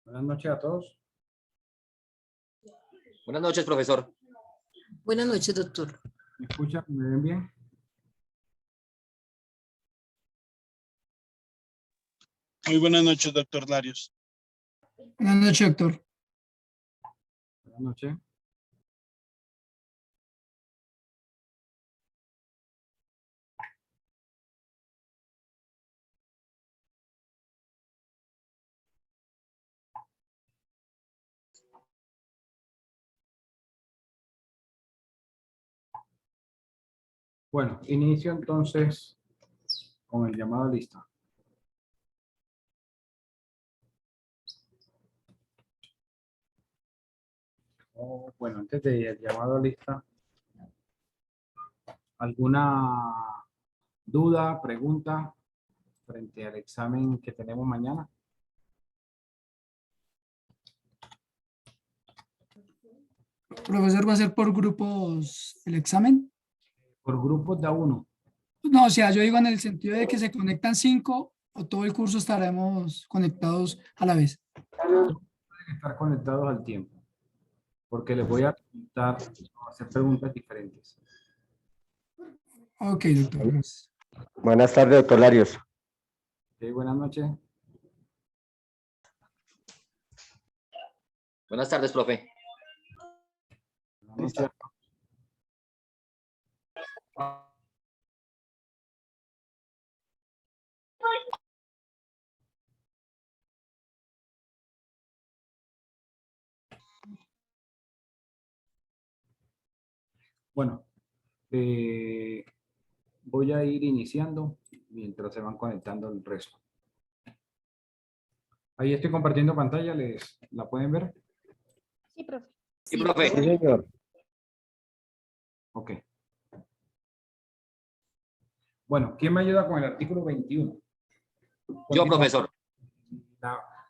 Buenas noches a todos. Buenas noches, profesor. Buenas noches, doctor. ¿Me escuchan? ¿Me ven bien? Muy buenas noches, doctor Larios. Buenas noches, doctor. Buenas noches. Bueno, inicio entonces con el llamado a lista. Bueno, antes del llamado a lista, ¿alguna duda, pregunta frente al examen que tenemos mañana? Profesor, ¿va a ser por grupos el examen? Por grupos de A1. No, o sea, yo digo en el sentido de que se conectan 5 o todo el curso estaremos conectados a la vez. Pueden estar conectados al tiempo, porque les voy a preguntar, hacer preguntas diferentes. Ok, doctor. Gracias. Buenas tardes, doctor Larios. Ok, buenas noches. Buenas tardes, profe. Buenas noches. Bueno, voy a ir iniciando mientras se van conectando el resto. Ahí estoy compartiendo pantalla, ¿la pueden ver? Sí, profe. Sí, profe. Sí, señor. Ok. Bueno, ¿quién me ayuda con el artículo 21? Yo, profesor.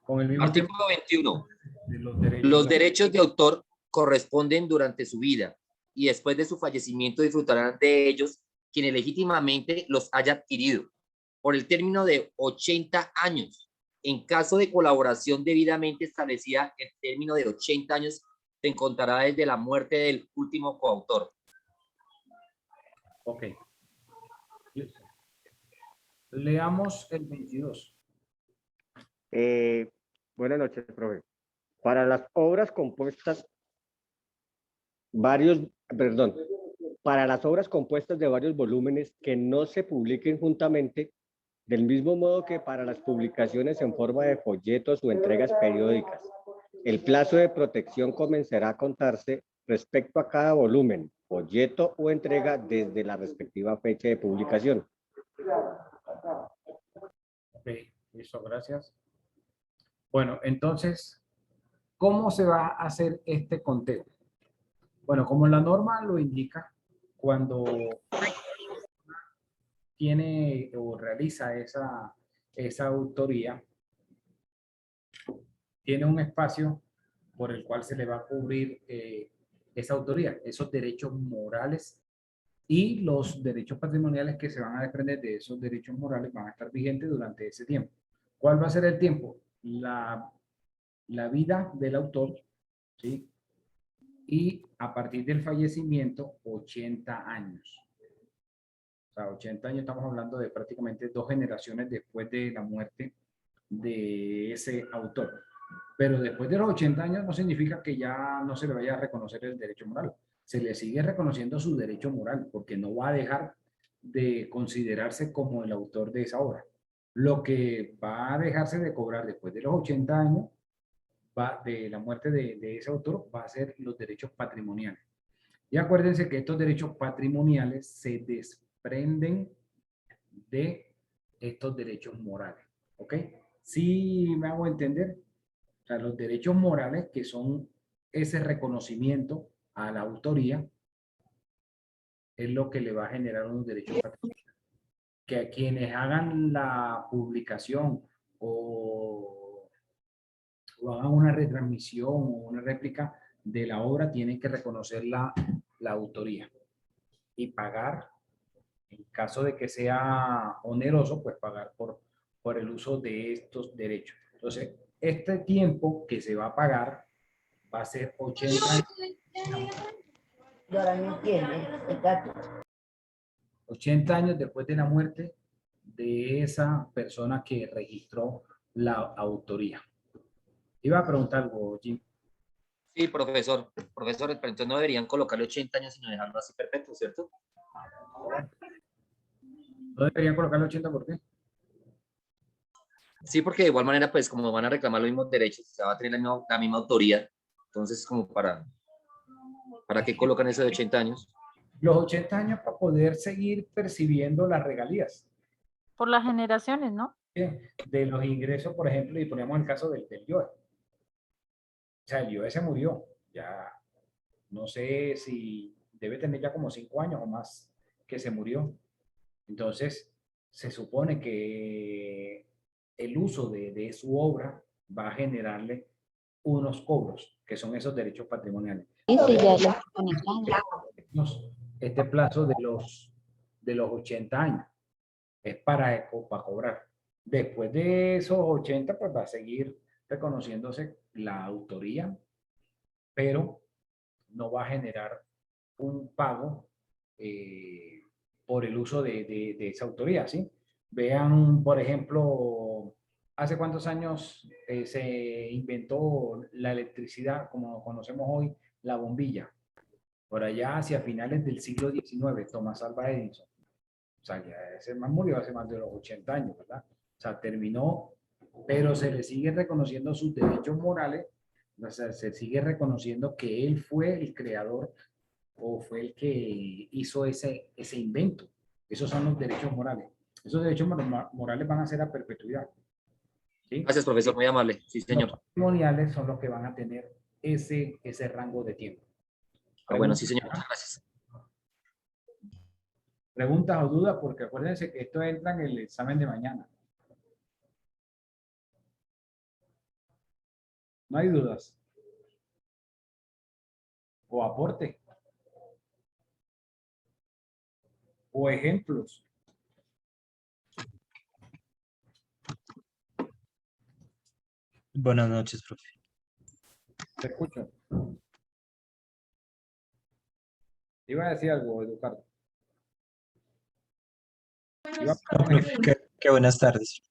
Con el mismo Artículo 21. de los derechos. Los derechos de autor corresponden durante su vida y después de su fallecimiento disfrutarán de ellos quienes legítimamente los haya adquirido por el término de 80 años. En caso de colaboración debidamente establecida, el término de 80 años se encontrará desde la muerte del último coautor. Ok. Listo. Leamos el 22. Buenas noches, profe. Para las obras compuestas, para las obras compuestas de varios volúmenes que no se publiquen juntamente, del mismo modo que para las publicaciones en forma de folletos o entregas periódicas, el plazo de protección comenzará a contarse respecto a cada volumen, folleto o entrega desde la respectiva fecha de publicación. Ok, listo, gracias. Bueno, entonces, ¿cómo se va a hacer este conteo? Bueno, como la norma lo indica, cuando tiene o realiza esa autoría, tiene un espacio por el cual se le va a cubrir esa autoría, esos derechos morales y los derechos patrimoniales que se van a desprender de esos derechos morales van a estar vigentes durante ese tiempo. ¿Cuál va a ser el tiempo? La vida del autor, ¿sí? Y a partir del fallecimiento, 80 años. O sea, 80 años estamos hablando de prácticamente 2 generaciones después de la muerte de ese autor. Pero después de los 80 años no significa que ya no se le vaya a reconocer el derecho moral. Se le sigue reconociendo su derecho moral porque no va a dejar de considerarse como el autor de esa obra. Lo que va a dejarse de cobrar después de los 80 años de la muerte de ese autor va a ser los derechos patrimoniales. Y acuérdense que estos derechos patrimoniales se desprenden de estos derechos morales. ¿Ok? ¿Sí me hago entender? O sea, los derechos morales, que son ese reconocimiento a la autoría, es lo que le va a generar unos derechos patrimoniales. Que a quienes hagan la publicación o hagan una retransmisión o una réplica de la obra, tienen que reconocer la autoría y pagar, en caso de que sea oneroso, pues pagar por el uso de estos derechos. Entonces, este tiempo que se va a pagar va a ser 80 años. Y ahora no entiende, el gato. 80 años después de la muerte de esa persona que registró la autoría. Iba a preguntar algo, Jim. Sí, profesor. Profesor, pero entonces no deberían colocarle 80 años, sino dejarlo así perfecto, ¿cierto? ¿No deberían colocarle 80 por qué? Sí, porque de igual manera, pues como van a reclamar los mismos derechos, se va a tener la misma autoría. Entonces, como ¿para qué colocan eso de 80 años? Los 80 años para poder seguir percibiendo las regalías Por las generaciones, ¿no? de los ingresos, por ejemplo, y poníamos el caso del IOE. O sea, el IOE se murió, ya no sé si debe tener ya como 5 años o más que se murió. Entonces, se supone que el uso de su obra va a generarle unos cobros, que son esos derechos patrimoniales. Este plazo de los 80 años es para cobrar. Después de esos 80, pues va a seguir reconociéndose la autoría, pero no va a generar un pago por el uso de esa autoría, ¿sí? Vean, por ejemplo, hace cuántos años se inventó la electricidad, como conocemos hoy, la bombilla. Por allá hacia finales del siglo XIX, Thomas Alva Edison. O sea, ya ese man murió hace más de los 80 años, ¿verdad? O sea, terminó, pero se le sigue reconociendo sus derechos morales, o sea, se sigue reconociendo que él fue el creador o fue el que hizo ese invento. Esos son los derechos morales. Esos derechos morales van a ser a perpetuidad. ¿Sí? Gracias, profesor, muy amable. Sí, señor. Los patrimoniales son los que van a tener ese rango de tiempo. Bueno, sí, señor. Muchas gracias. Preguntas o dudas, porque acuérdense que esto entra en el examen de mañana. No hay dudas. O aporte. O ejemplos. Buenas noches, profe. Te escucho. Iba a decir algo, Eduardo. Iba a No, poner un profe, ejemplo. qué buenas tardes.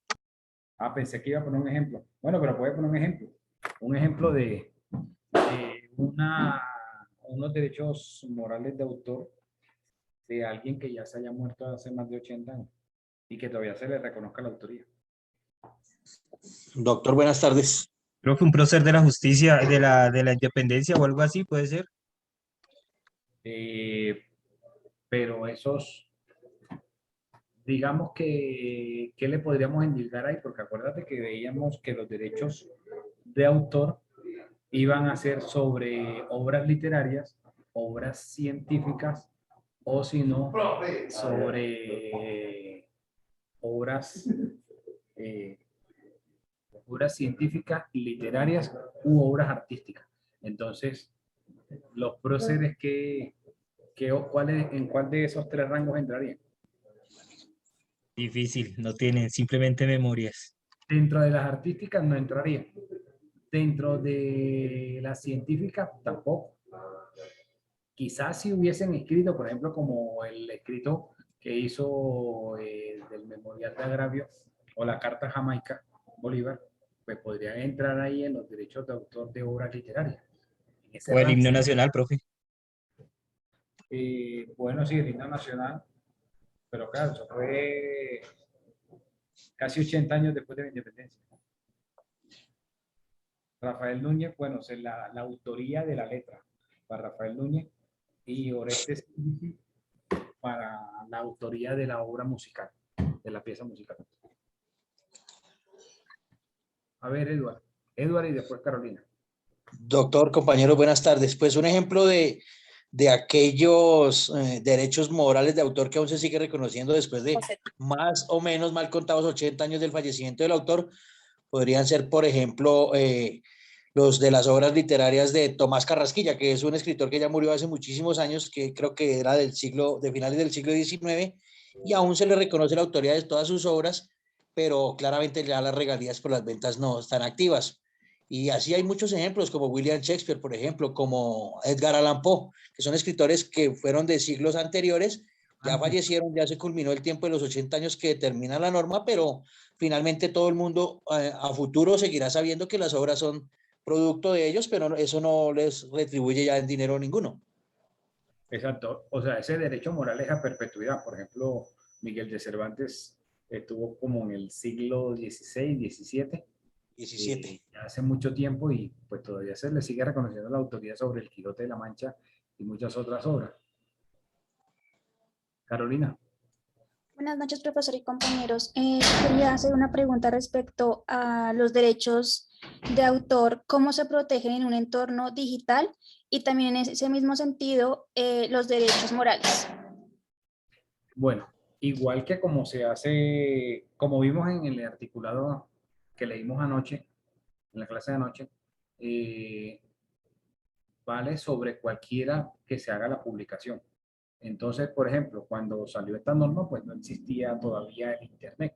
Ah, pensé que iba a poner un ejemplo. Bueno, pero puede poner un ejemplo. Un ejemplo de unos derechos morales de autor de alguien que ya se haya muerto hace más de 80 años y que todavía se le reconozca la autoría. Doctor, buenas tardes. Profe, un prócer de la justicia, de la independencia o algo así, puede ser. Pero esos, digamos que, ¿qué le podríamos indicar ahí? Porque acuérdate que veíamos que los derechos de autor iban a ser sobre obras literarias, obras científicas, o si no, sobre obras, obras científicas, literarias u obras artísticas. Entonces, los próceres ¿en cuál de esos tres rangos entrarían? Difícil, no tienen, simplemente memorias. Dentro de las artísticas no entraría. Dentro de las científicas tampoco. Quizás si hubiesen escrito, por ejemplo, como el escrito que hizo del Memorial de Agravio o la Carta Jamaica Bolívar, pues podrían entrar ahí en los derechos de autor de obras literarias. O el himno nacional, profe. Bueno, sí, el himno nacional, pero claro, eso fue casi 80 años después de la independencia. Rafael Núñez, bueno, es la autoría de la letra para Rafael Núñez y Orestes para la autoría de la obra musical, de la pieza musical. A ver, Eduardo. Eduardo y después Carolina. Doctor, compañeros, buenas tardes. Pues un ejemplo de aquellos derechos morales de autor que aún se sigue reconociendo después de más o menos mal contados 80 años del fallecimiento del autor, podrían ser, por ejemplo, los de las obras literarias de Tomás Carrasquilla, que es un escritor que ya murió hace muchísimos años, que creo que era de finales del siglo XIX, y aún se le reconoce la autoría de todas sus obras, pero claramente ya las regalías por las ventas no están activas. Y así hay muchos ejemplos, como William Shakespeare, por ejemplo, como Edgar Allan Poe, que son escritores que fueron de siglos anteriores, ya fallecieron, ya se culminó el tiempo de los 80 años que termina la norma, pero finalmente todo el mundo a futuro seguirá sabiendo que las obras son producto de ellos, pero eso no les retribuye ya en dinero ninguno. Exacto. O sea, ese derecho moral es a perpetuidad. Por ejemplo, Miguel de Cervantes estuvo como en el siglo XVI, XVII, 17. ya hace mucho tiempo, y pues todavía se le sigue reconociendo la autoría sobre el Quijote de la Mancha y muchas otras obras. Carolina. Buenas noches, profesor y compañeros. Quería hacer una pregunta respecto a los derechos de autor, cómo se protegen en un entorno digital y también en ese mismo sentido los derechos morales. Bueno, igual que como se hace, como vimos en el articulado que leímos anoche, en la clase de anoche, vale sobre cualquiera que se haga la publicación. Entonces, por ejemplo, cuando salió esta norma, pues no existía todavía el Internet,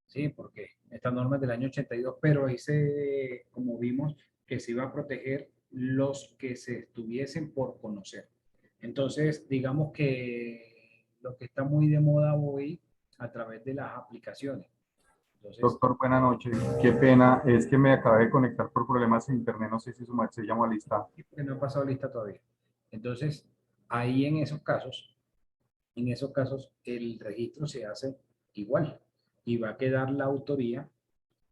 ¿sí? Porque esta norma es del año 82, pero ahí se, como vimos, que se iba a proteger los que se estuviesen por conocer. Entonces, digamos que lo que está muy de moda hoy a través de las aplicaciones. Entonces, Doctor, buenas noches. Qué pena, es que me acabé de conectar por problemas de internet. No sé si su merced se llamó a lista. que no ha pasado lista todavía. Entonces, ahí en esos casos, el registro se hace igual y va a quedar la autoría.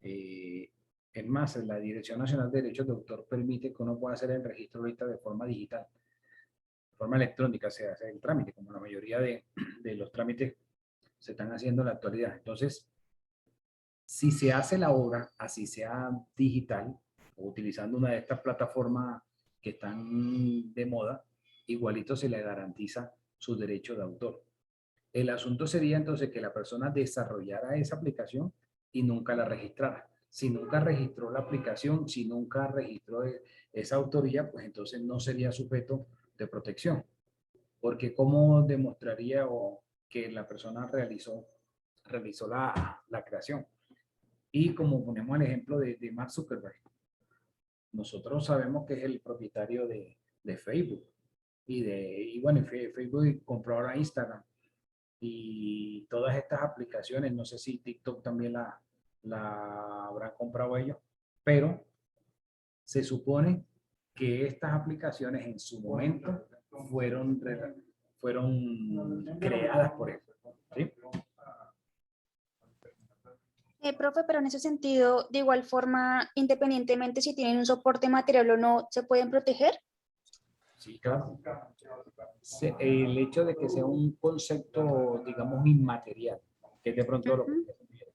Es más, la Dirección Nacional de Derechos de Autor permite que uno pueda hacer el registro ahorita de forma digital, de forma electrónica, se hace el trámite, como la mayoría de los trámites se están haciendo en la actualidad. Entonces, si se hace la obra, así sea digital, o utilizando una de estas plataformas que están de moda, igualito se le garantiza su derecho de autor. El asunto sería entonces que la persona desarrollara esa aplicación y nunca la registrara. Si nunca registró la aplicación, si nunca registró esa autoría, pues entonces no sería sujeto de protección. Porque ¿cómo demostraría que la persona realizó la creación? Y como ponemos el ejemplo de Mark Zuckerberg, nosotros sabemos que es el propietario de Facebook. Y bueno, Facebook compró ahora Instagram. Y todas estas aplicaciones, no sé si TikTok también la habrán comprado ellos, pero se supone que estas aplicaciones en su momento fueron creadas por él. ¿Sí? Profe, pero en ese sentido, de igual forma, independientemente si tienen un soporte material o no, ¿se pueden proteger? Sí, claro. El hecho de que sea un concepto, digamos, inmaterial, que es de pronto lo que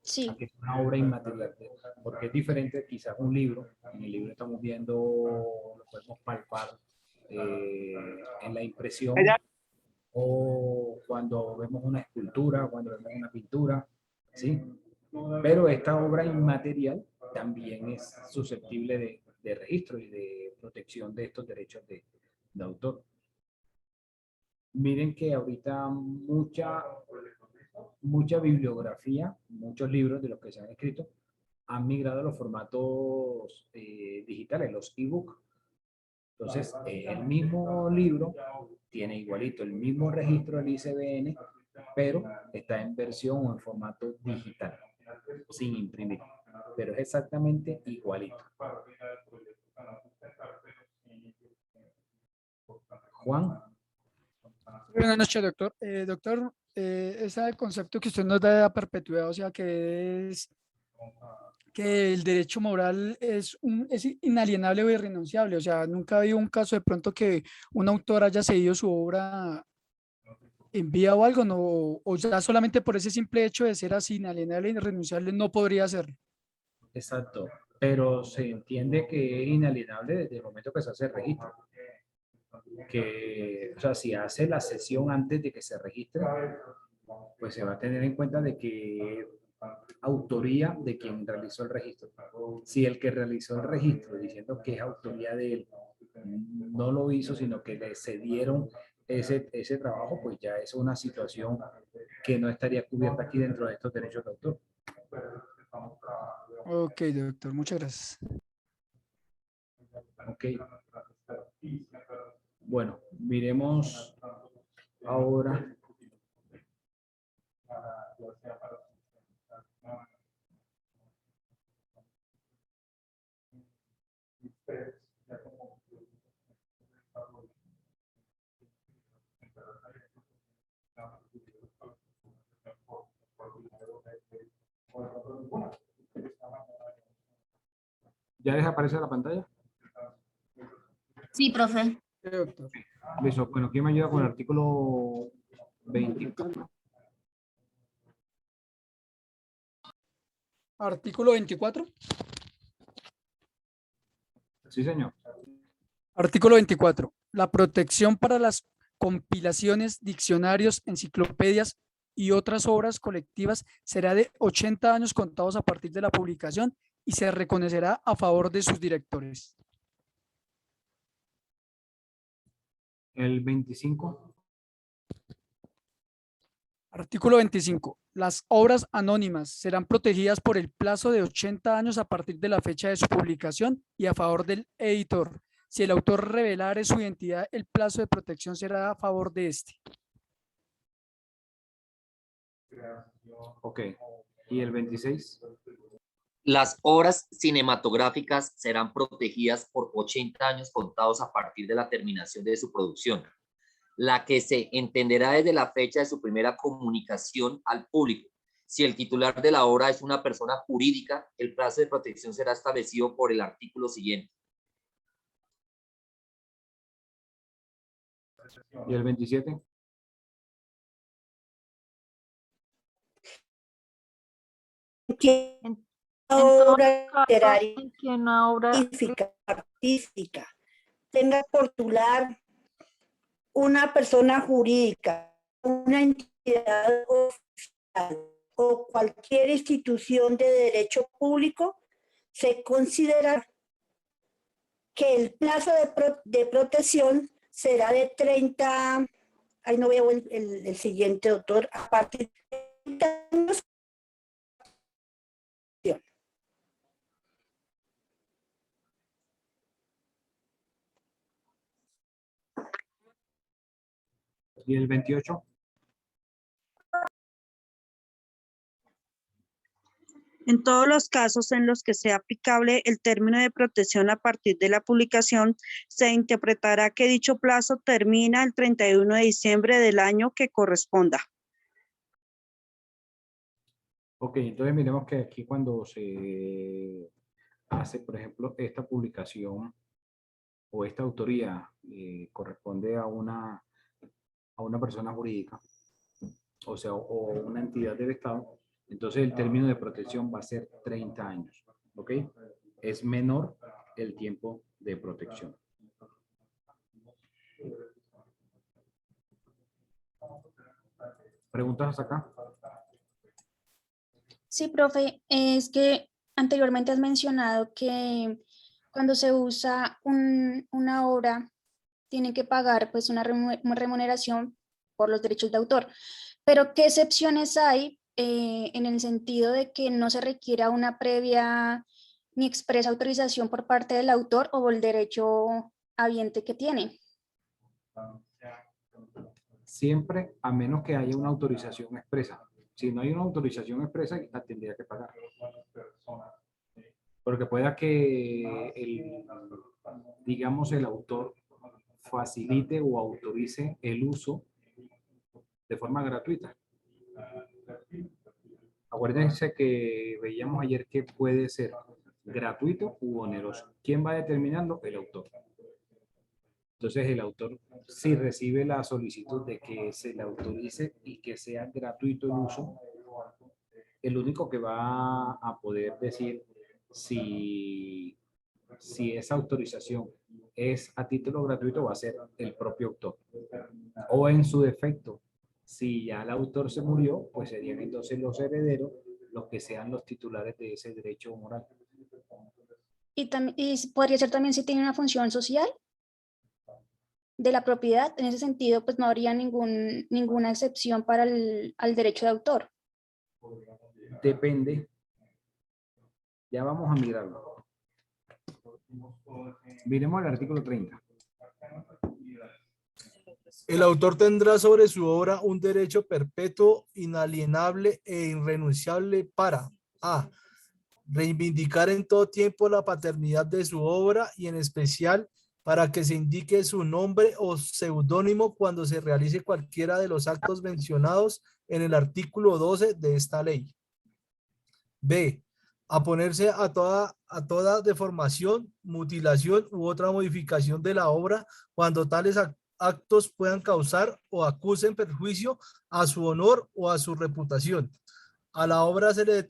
sí. es una obra inmaterial, porque es diferente quizás un libro. En el libro estamos viendo, lo podemos palpar en la impresión, o cuando vemos una escultura, cuando vemos una pintura, ¿sí? Pero esta obra inmaterial también es susceptible de registro y de protección de estos derechos de autor. Miren que ahorita mucha bibliografía, muchos libros de los que se han escrito, han migrado a los formatos digitales, los ebook. Entonces, el mismo libro tiene igualito el mismo registro del ICBN, pero está en versión o en formato digital, sin imprimir. Pero es exactamente igualito. Juan. Buenas noches, doctor. Doctor, ese concepto que usted nos da de perpetuidad, o sea, que es que el derecho moral es inalienable o irrenunciable, o sea, nunca ha habido un caso de pronto que un autor haya cedido su obra en vía o algo, no, o ya solamente por ese simple hecho de ser así inalienable e irrenunciable no podría hacerlo. Exacto, pero se entiende que es inalienable desde el momento que se hace el registro. Que, o sea, si hace la sesión antes de que se registre, pues se va a tener en cuenta de que autoría de quien realizó el registro. Si el que realizó el registro diciendo que es autoría de él no lo hizo, sino que le cedieron ese trabajo, pues ya es una situación que no estaría cubierta aquí dentro de estos derechos de autor. Ok, doctor, muchas gracias. Ok. Bueno, miremos ahora. ¿Ya les aparece la pantalla? Sí, profe. Sí, doctor. Listo. Bueno, ¿quién me ayuda con el artículo 24? Artículo 24. Sí, señor. Artículo 24. La protección para las compilaciones, diccionarios, enciclopedias y otras obras colectivas será de 80 años contados a partir de la publicación y se reconocerá a favor de sus directores. El 25. Artículo 25. Las obras anónimas serán protegidas por el plazo de 80 años a partir de la fecha de su publicación y a favor del editor. Si el autor revelare su identidad, el plazo de protección será a favor de este. Ok. ¿Y el 26? Las obras cinematográficas serán protegidas por 80 años contados a partir de la terminación de su producción, la que se entenderá desde la fecha de su primera comunicación al público. Si el titular de la obra es una persona jurídica, el plazo de protección será establecido por el artículo siguiente. ¿Y el 27? Que En todo obra caso, literaria en que una obra artística tenga por titular una persona jurídica, una entidad oficial o cualquier institución de derecho público, se considera que el plazo de protección será de 30, ahí no veo el siguiente, doctor, a partir de 30 años. ¿Y el 28? En todos los casos en los que sea aplicable el término de protección a partir de la publicación, se interpretará que dicho plazo termina el 31 de diciembre del año que corresponda. Ok, entonces miremos que aquí cuando se hace, por ejemplo, esta publicación o esta autoría corresponde a una persona jurídica, o sea, o una entidad del Estado, entonces el término de protección va a ser 30 años, ¿ok? Es menor el tiempo de protección. ¿Preguntas hasta acá? Sí, profe, es que anteriormente has mencionado que cuando se usa una obra, tienen que pagar pues una remuneración por los derechos de autor. Pero ¿qué excepciones hay en el sentido de que no se requiera una previa ni expresa autorización por parte del autor o el derecho habiente que tiene? Siempre a menos que haya una autorización expresa. Si no hay una autorización expresa, la tendría que pagar. Porque pueda que digamos, el autor facilite o autorice el uso de forma gratuita. Acuérdense que veíamos ayer que puede ser gratuito u oneroso. ¿Quién va determinando? El autor. Entonces el autor, si recibe la solicitud de que se le autorice y que sea gratuito el uso, el único que va a poder decir si esa autorización es a título gratuito va a ser el propio autor. O en su defecto, si ya el autor se murió, pues serían entonces los herederos los que sean los titulares de ese derecho moral. Y podría ser también si tiene una función social de la propiedad. En ese sentido, pues no habría ninguna excepción para al derecho de autor. Depende. Ya vamos a mirarlo. Miremos el artículo 30. El autor tendrá sobre su obra un derecho perpetuo, inalienable e irrenunciable para a. Reivindicar en todo tiempo la paternidad de su obra y en especial para que se indique su nombre o seudónimo cuando se realice cualquiera de los actos mencionados en el artículo 12 de esta ley. B. Oponerse a toda deformación, mutilación u otra modificación de la obra cuando tales actos puedan causar o acusen perjuicio a su honor o a su reputación. A la obra se le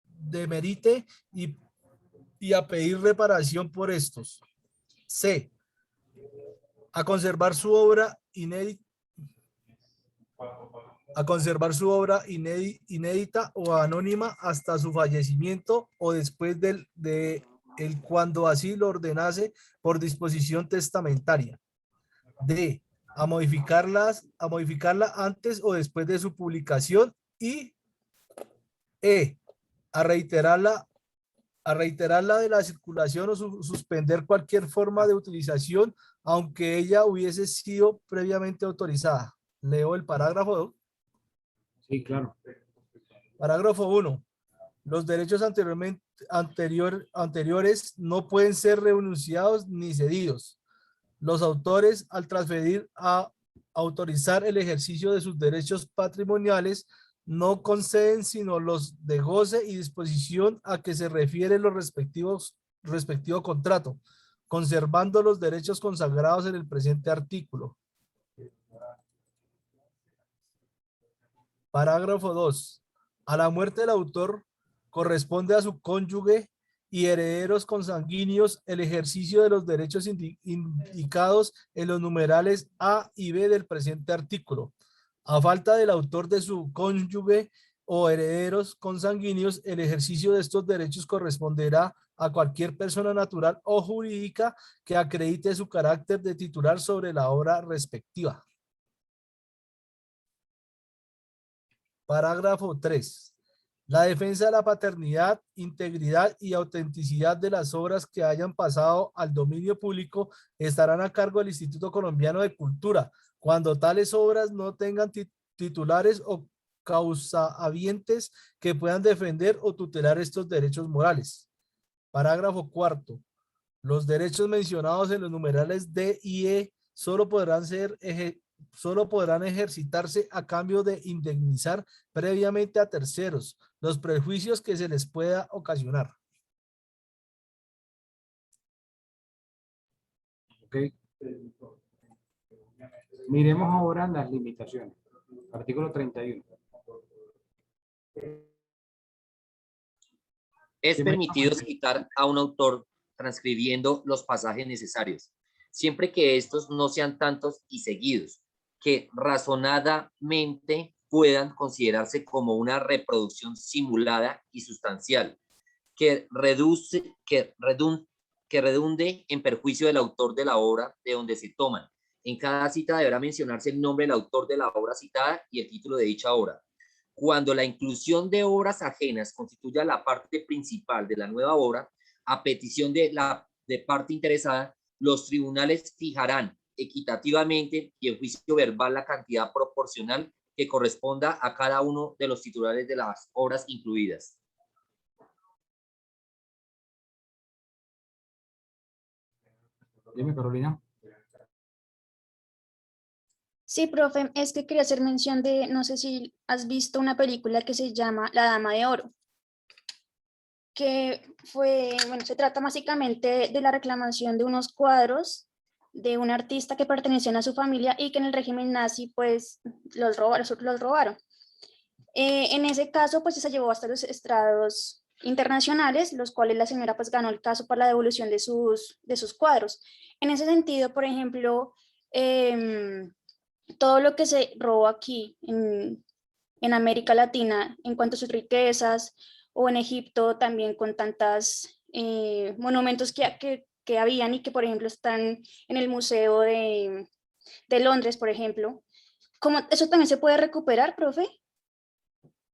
demerite y a pedir reparación por estos. C. A conservar su obra inédita o anónima hasta su fallecimiento o después de cuando así lo ordenase por disposición testamentaria. D. A modificarla antes o después de su publicación y E. A reiterarla de la circulación o suspender cualquier forma de utilización, aunque ella hubiese sido previamente autorizada. Leo el parágrafo 2. Sí, claro. Parágrafo 1. Los derechos anteriores no pueden ser renunciados ni cedidos. Los autores, al transferir a autorizar el ejercicio de sus derechos patrimoniales, no conceden sino los de goce y disposición a que se refiere los respectivo contrato, conservando los derechos consagrados en el presente artículo. Parágrafo 2. A la muerte del autor corresponde a su cónyuge y herederos consanguíneos el ejercicio de los derechos indicados en los numerales A y B del presente artículo. A falta del autor de su cónyuge o herederos consanguíneos, el ejercicio de estos derechos corresponderá a cualquier persona natural o jurídica que acredite su carácter de titular sobre la obra respectiva. Parágrafo 3. La defensa de la paternidad, integridad y autenticidad de las obras que hayan pasado al dominio público estarán a cargo del Instituto Colombiano de Cultura, cuando tales obras no tengan titulares o causahabientes que puedan defender o tutelar estos derechos morales. Parágrafo 4. Los derechos mencionados en los numerales D y E solo podrán ejercitarse a cambio de indemnizar previamente a terceros los prejuicios que se les pueda ocasionar. Ok. Miremos ahora las limitaciones. Artículo 31. Es permitido citar a un autor transcribiendo los pasajes necesarios, siempre que estos no sean tantos y seguidos, que razonadamente puedan considerarse como una reproducción simulada y sustancial, que redunde en perjuicio del autor de la obra de donde se toman. En cada cita deberá mencionarse el nombre del autor de la obra citada y el título de dicha obra. Cuando la inclusión de obras ajenas constituya la parte principal de la nueva obra, a petición de parte interesada, los tribunales fijarán equitativamente y en juicio verbal la cantidad proporcional que corresponda a cada uno de los titulares de las obras incluidas. Dime, Carolina. Sí, profe, es que quería hacer mención de, no sé si has visto una película que se llama La Dama de Oro, que se trata básicamente de la reclamación de unos cuadros de un artista que pertenecían a su familia y que en el régimen nazi pues los robaron. En ese caso pues se llevó hasta los estrados internacionales, los cuales la señora pues ganó el caso por la devolución de sus cuadros. En ese sentido, por ejemplo, todo lo que se robó aquí en América Latina en cuanto a sus riquezas, o en Egipto también con tantos monumentos que habían y que por ejemplo están en el Museo de Londres, por ejemplo. ¿Eso también se puede recuperar, profe?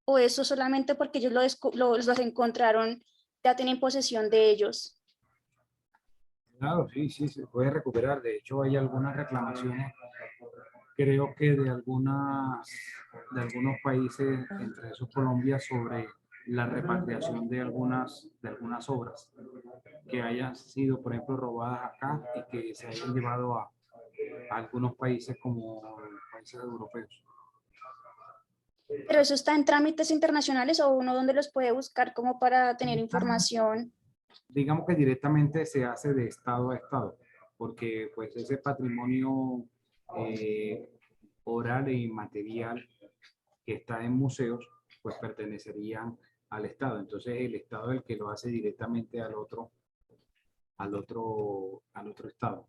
¿O eso solamente porque ellos los encontraron, ya tienen posesión de ellos? Claro, sí, sí, se puede recuperar. De hecho, hay algunas reclamaciones, creo que de algunos países, entre esos Colombia, sobre la repatriación de algunas obras que hayan sido, por ejemplo, robadas acá y que se hayan llevado a algunos países como países europeos. Pero eso está en trámites internacionales o uno donde los puede buscar como para tener Están, información. digamos que directamente se hace de estado a estado, porque pues ese patrimonio eh, oral e inmaterial que está en museos, pues pertenecerían al estado. Entonces el estado es el que lo hace directamente al otro estado.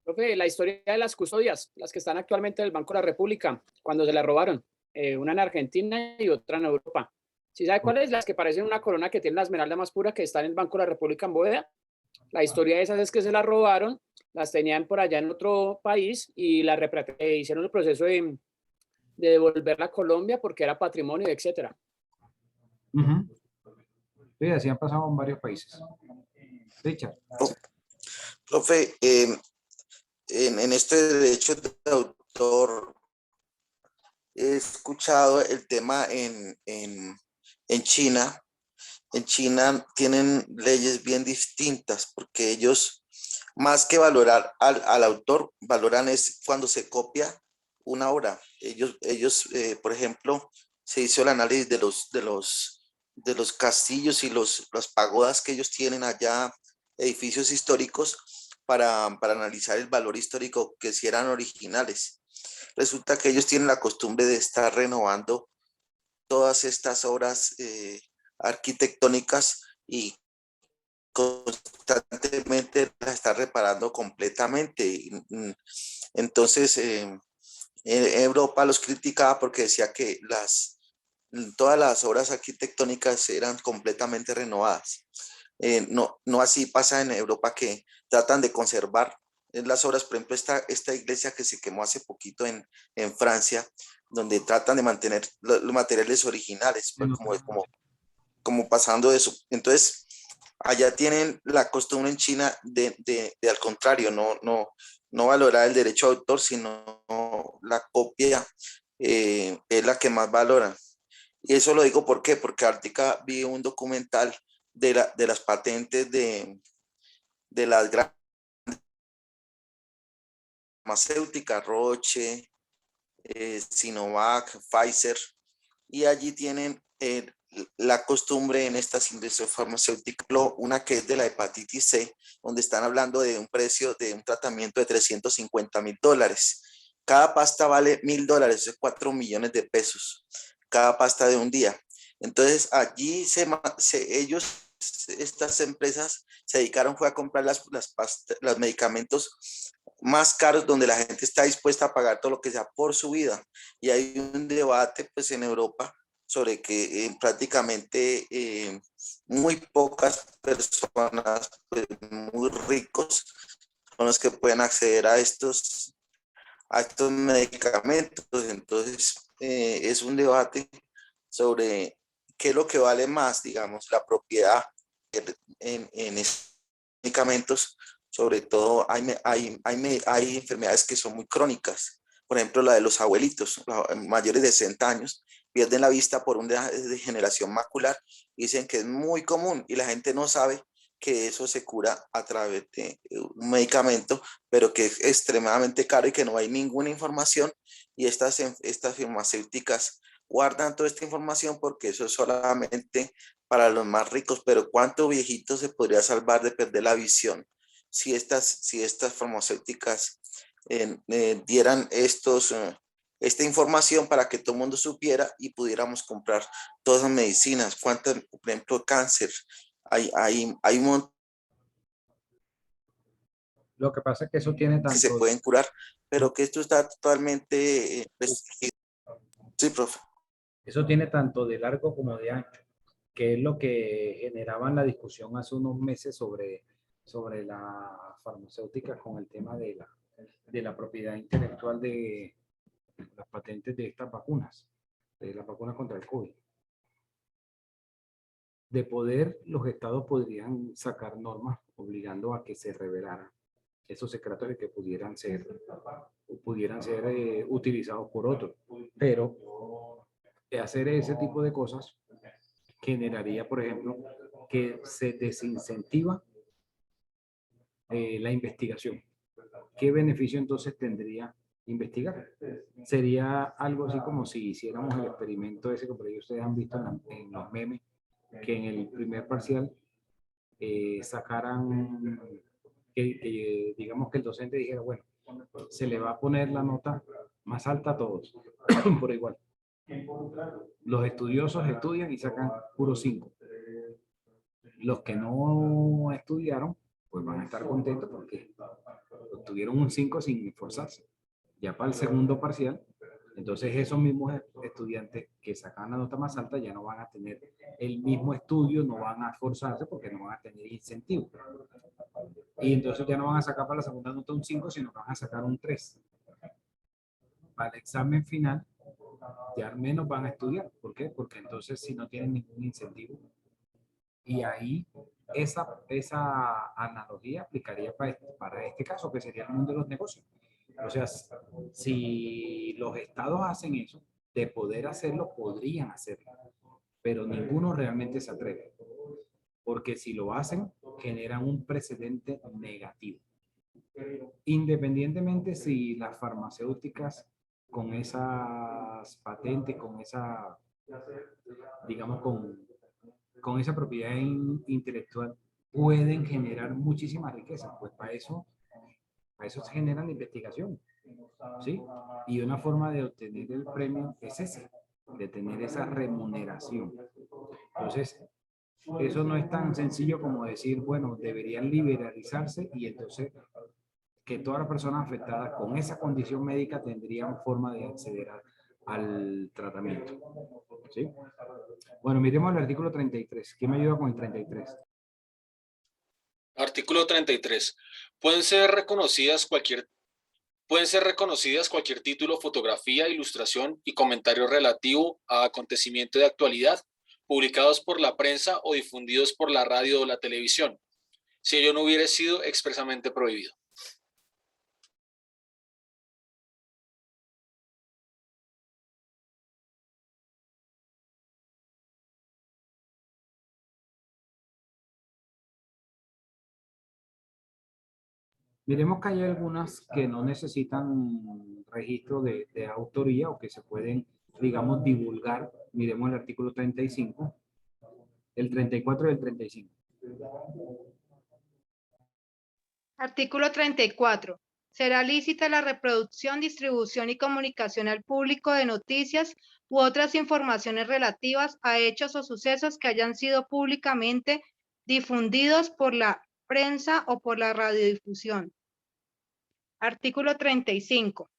Profe, la historia de las custodias, las que están actualmente en el Banco de la República, cuando se las robaron, una en Argentina y otra en Europa. ¿Sí sabe cuáles? Las que parecen una corona que tiene la esmeralda más pura que está en el Banco de la República en bóveda. La historia de esas es que se las robaron, las tenían por allá en otro país y hicieron el proceso de devolverla a Colombia porque era patrimonio, etcétera. Sí, así han pasado en varios países. Richard. Profe, en este derecho de autor he escuchado el tema en China. En China tienen leyes bien distintas porque ellos, más que valorar al autor, valoran es cuando se copia una obra. Ellos por ejemplo, se hizo el análisis de los castillos y las pagodas que ellos tienen allá, edificios históricos, para analizar el valor histórico, que si eran originales. Resulta que ellos tienen la costumbre de estar renovando todas estas obras arquitectónicas y constantemente las está reparando completamente. Entonces, Europa los criticaba porque decía que todas las obras arquitectónicas eran completamente renovadas. No así pasa en Europa, que tratan de conservar las obras. Por ejemplo, esta iglesia que se quemó hace poquito en Francia, donde tratan de mantener los materiales originales, pues como pasando eso. Entonces, allá tienen la costumbre en China de al contrario, no valorar el derecho de autor, sino la copia es la que más valoran. Y eso lo digo ¿por qué? Porque ahorita vi un documental de las patentes de las grandes farmacéuticas, Roche, Sinovac, Pfizer, y allí tienen la costumbre en estas industrias farmacéuticas, una que es de la hepatitis C, donde están hablando de un precio de un tratamiento de $350,000. Cada pasta vale $1,000, es 4 millones de pesos, cada pasta de un día. Entonces allí ellos, estas empresas, se dedicaron fue a comprar los medicamentos más caros, donde la gente está dispuesta a pagar todo lo que sea por su vida. Y hay un debate pues en Europa sobre que prácticamente muy pocas personas, pues, muy ricos, son los que pueden acceder a estos medicamentos. Entonces es un debate sobre qué es lo que vale más, digamos, la propiedad en estos medicamentos. Sobre todo hay enfermedades que son muy crónicas. Por ejemplo, la de los abuelitos, mayores de 60 años, pierden la vista por una degeneración macular. Dicen que es muy común y la gente no sabe que eso se cura a través de un medicamento, pero que es extremadamente caro y que no hay ninguna información. Y estas farmacéuticas guardan toda esta información porque eso es solamente para los más ricos. Pero ¿cuánto viejito se podría salvar de perder la visión si estas farmacéuticas dieran esta información para que todo el mundo supiera y pudiéramos comprar todas las medicinas? ¿Cuántas, por ejemplo, cáncer? Hay un montón Lo que pasa es que eso tiene que se tanto, pueden curar, pero que esto está totalmente restringido. Sí, profe. eso tiene tanto de largo como de ancho, que es lo que generaban la discusión hace unos meses sobre la farmacéutica con el tema de la propiedad intelectual de las patentes de estas vacunas, de las vacunas contra el COVID. De poder, los estados podrían sacar normas obligando a que se revelaran esos secretos de que pudieran ser utilizados por otros. Pero hacer ese tipo de cosas generaría, por ejemplo, que se desincentiva la investigación. ¿Qué beneficio entonces tendría investigar? Sería algo así como si hiciéramos el experimento ese que por ahí ustedes han visto en los memes, que en el primer parcial sacaran, que digamos que el docente dijera, bueno, se le va a poner la nota más alta a todos, por igual. Los estudiosos estudian y sacan puro 5. Los que no estudiaron, pues van a estar contentos porque obtuvieron un 5 sin esforzarse. Ya para el segundo parcial, entonces esos mismos estudiantes que sacan la nota más alta ya no van a tener el mismo estudio, no van a esforzarse porque no van a tener incentivo. Y entonces ya no van a sacar para la segunda nota un 5, sino que van a sacar un 3. Para el examen final, ya al menos van a estudiar. ¿Por qué? Porque entonces si no tienen ningún incentivo. Y ahí esa analogía aplicaría para este caso, que sería el mundo de los negocios. O sea, si los estados hacen eso, de poder hacerlo, podrían hacerlo, pero ninguno realmente se atreve, porque si lo hacen, generan un precedente negativo. Independientemente si las farmacéuticas con esas patentes, con esa, digamos, con esa propiedad intelectual, pueden generar muchísima riqueza, pues para eso se genera la investigación, ¿sí? Y una forma de obtener el premio es ese, de tener esa remuneración. Entonces, eso no es tan sencillo como decir, bueno, deberían liberalizarse y entonces que todas las personas afectadas con esa condición médica tendrían forma de acceder al tratamiento, ¿sí? Bueno, miremos el artículo 33. ¿Quién me ayuda con el 33? Artículo 33. Pueden ser reconocidas cualquier título, fotografía, ilustración y comentario relativo a acontecimiento de actualidad publicados por la prensa o difundidos por la radio o la televisión, si ello no hubiera sido expresamente prohibido. Miremos que hay algunas que no necesitan registro de autoría o que se pueden, digamos, divulgar. Miremos el artículo 35, el 34 y el 35. Artículo 34. Será lícita la reproducción, distribución y comunicación al público de noticias u otras informaciones relativas a hechos o sucesos que hayan sido públicamente difundidos por la prensa o por la radiodifusión. Artículo 35.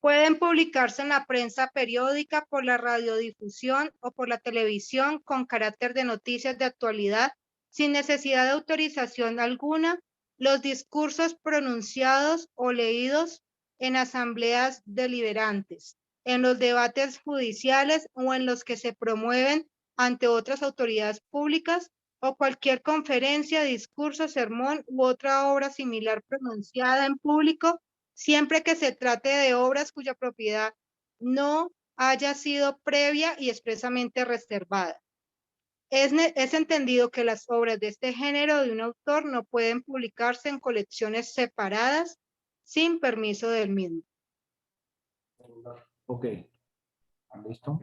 Pueden publicarse en la prensa periódica, por la radiodifusión o por la televisión con carácter de noticias de actualidad, sin necesidad de autorización alguna, los discursos pronunciados o leídos en asambleas deliberantes, en los debates judiciales o en los que se promueven ante otras autoridades públicas, o cualquier conferencia, discurso, sermón u otra obra similar pronunciada en público, siempre que se trate de obras cuya propiedad no haya sido previa y expresamente reservada. Es entendido que las obras de este género de un autor no pueden publicarse en colecciones separadas sin permiso del mismo. Ok. ¿Listo?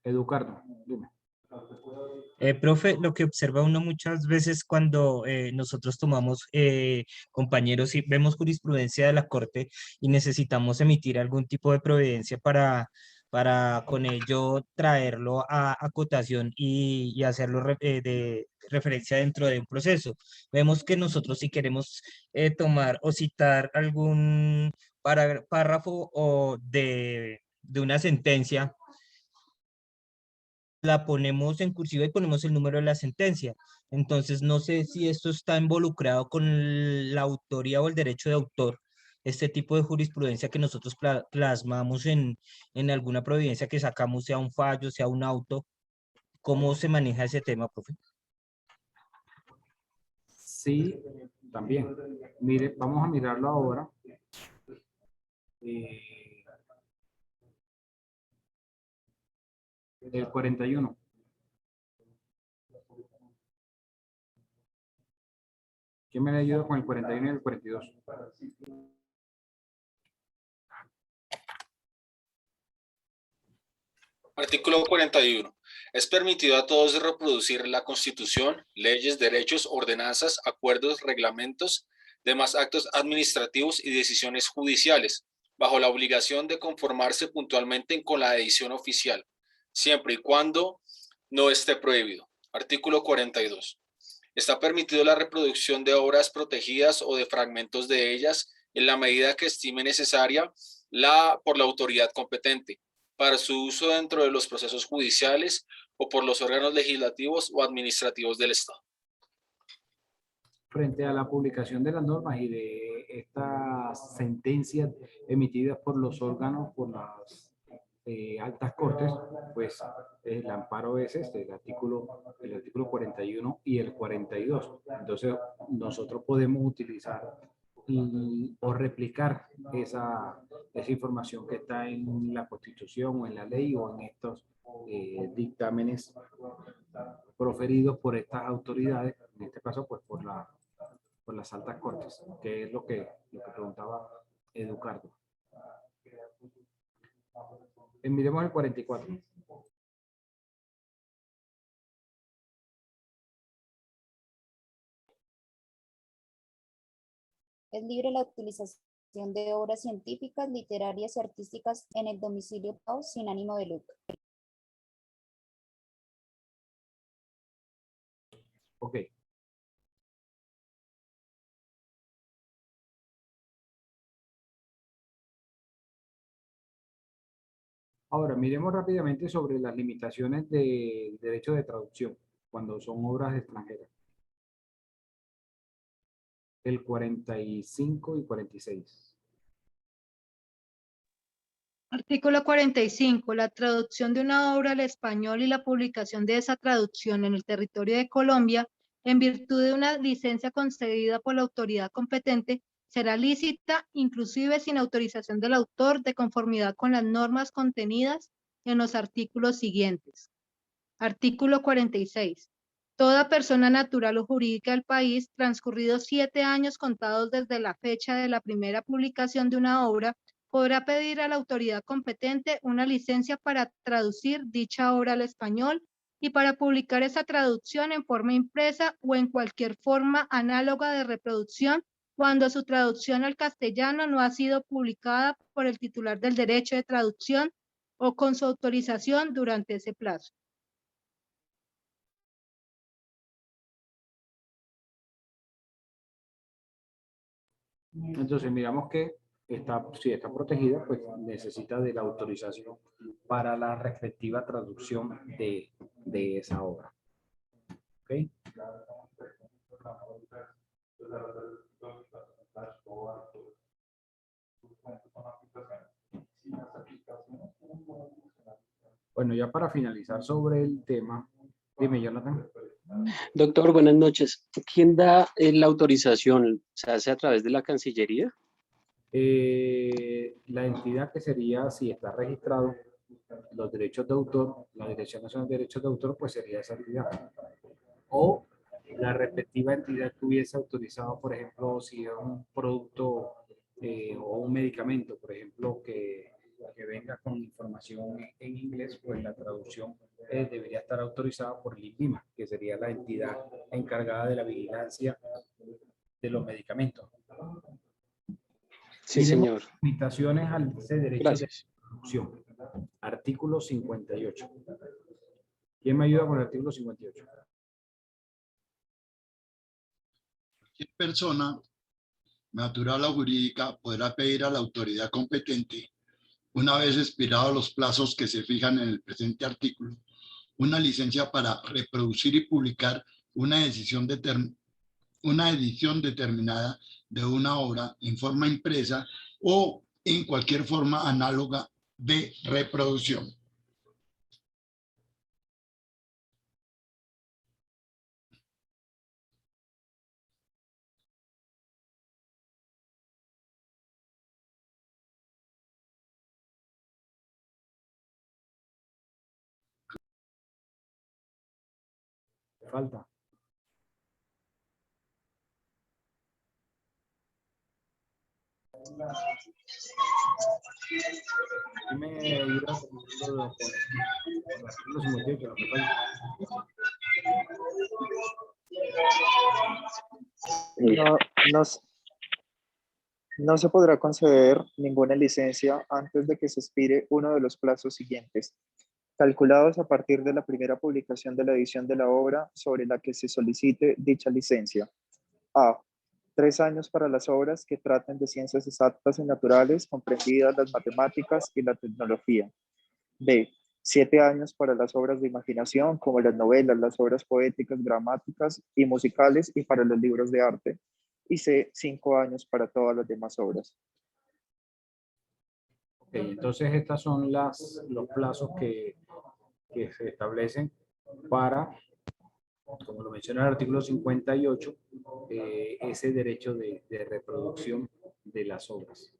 Educardo, dime. Profe, lo que observa uno muchas veces cuando nosotros tomamos compañeros y vemos jurisprudencia de la Corte y necesitamos emitir algún tipo de providencia para con ello traerlo a acotación y hacerlo de referencia dentro de un proceso. Vemos que nosotros si queremos tomar o citar algún párrafo o de una sentencia, la ponemos en cursiva y ponemos el número de la sentencia. Entonces, no sé si esto está involucrado con la autoría o el derecho de autor este tipo de jurisprudencia que nosotros plasmamos en alguna providencia que sacamos, sea un fallo, sea un auto? ¿Cómo se maneja ese tema, profe? Sí, también. Mire, vamos a mirarlo ahora. El 41. ¿Quién me ayuda con el 41 y el 42? Artículo 41. Es permitido a todos reproducir la Constitución, leyes, derechos, ordenanzas, acuerdos, reglamentos, demás actos administrativos y decisiones judiciales, bajo la obligación de conformarse puntualmente con la edición oficial, siempre y cuando no esté prohibido. Artículo 42. Está permitido la reproducción de obras protegidas o de fragmentos de ellas en la medida que estime necesaria por la autoridad competente, para su uso dentro de los procesos judiciales o por los órganos legislativos o administrativos del Estado. Frente a la publicación de las normas y de estas sentencias emitidas por los órganos, por las altas cortes, pues el amparo es el artículo 41 y el 42. Entonces, nosotros podemos utilizar o replicar esa información que está en la Constitución o en la ley o en estos dictámenes proferidos por estas autoridades, en este caso pues por las altas cortes, que es lo que preguntaba Eduardo. Miremos el 44. Es libre la utilización de obras científicas, literarias y artísticas en el domicilio privado sin ánimo de lucro. Ok. Ahora, miremos rápidamente sobre las limitaciones del derecho de traducción cuando son obras extranjeras. El 45 y 46. Artículo 45. La traducción de una obra al español y la publicación de esa traducción en el territorio de Colombia, en virtud de una licencia concedida por la autoridad competente, será lícita, inclusive sin autorización del autor, de conformidad con las normas contenidas en los artículos siguientes. Artículo 46. Toda persona natural o jurídica del país, transcurridos 7 años contados desde la fecha de la primera publicación de una obra, podrá pedir a la autoridad competente una licencia para traducir dicha obra al español y para publicar esa traducción en forma impresa o en cualquier forma análoga de reproducción cuando su traducción al castellano no ha sido publicada por el titular del derecho de traducción o con su autorización durante ese plazo. Entonces miramos que si está protegida, pues necesita de la autorización para la respectiva traducción de esa obra. ¿Ok? Bueno, ya para finalizar sobre el tema, dime, Jonathan. Doctor, buenas noches. ¿Quién da la autorización? ¿Se hace a través de la Cancillería? La entidad que sería, si está registrado los derechos de autor, la Dirección Nacional de Derechos de Autor, pues sería esa entidad. O la respectiva entidad que hubiese autorizado, por ejemplo, si es un producto o un medicamento, por ejemplo, que venga con información en inglés, pues la traducción debería estar autorizada por el INVIMA, que sería la entidad encargada de la vigilancia de los medicamentos. Sí, señor. Limitaciones al derecho Gracias. de traducción. Artículo 58. ¿Quién me ayuda con el artículo 58? Cualquier persona, natural o jurídica, podrá pedir a la autoridad competente, una vez expirados los plazos que se fijan en el presente artículo, una licencia para reproducir y publicar una decisión una edición determinada de una obra en forma impresa o en cualquier forma análoga de reproducción. Falta. ¿Qué me ayuda con los artículos 58, lo que falta? No se podrá conceder ninguna licencia antes de que se expire uno de los plazos siguientes, calculados a partir de la primera publicación de la edición de la obra sobre la que se solicite dicha licencia. A. 3 años para las obras que traten de ciencias exactas y naturales, comprendidas las matemáticas y la tecnología. B. 7 años para las obras de imaginación, como las novelas, las obras poéticas, dramáticas y musicales, y para los libros de arte. Y C. 5 años para todas las demás obras. Ok, entonces estos son los plazos que se establecen para, como lo menciona el artículo 58, ese derecho de reproducción de las obras.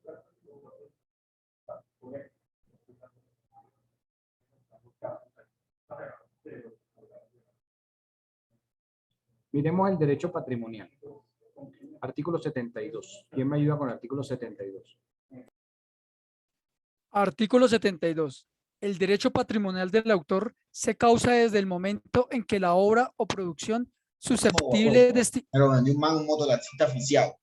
Miremos el derecho patrimonial. Artículo 72. ¿Quién me ayuda con el artículo 72? Artículo 72. El derecho patrimonial del autor se causa desde el momento en que la obra o producción susceptible de... Me lo vendió un man, un mototaxista oficial.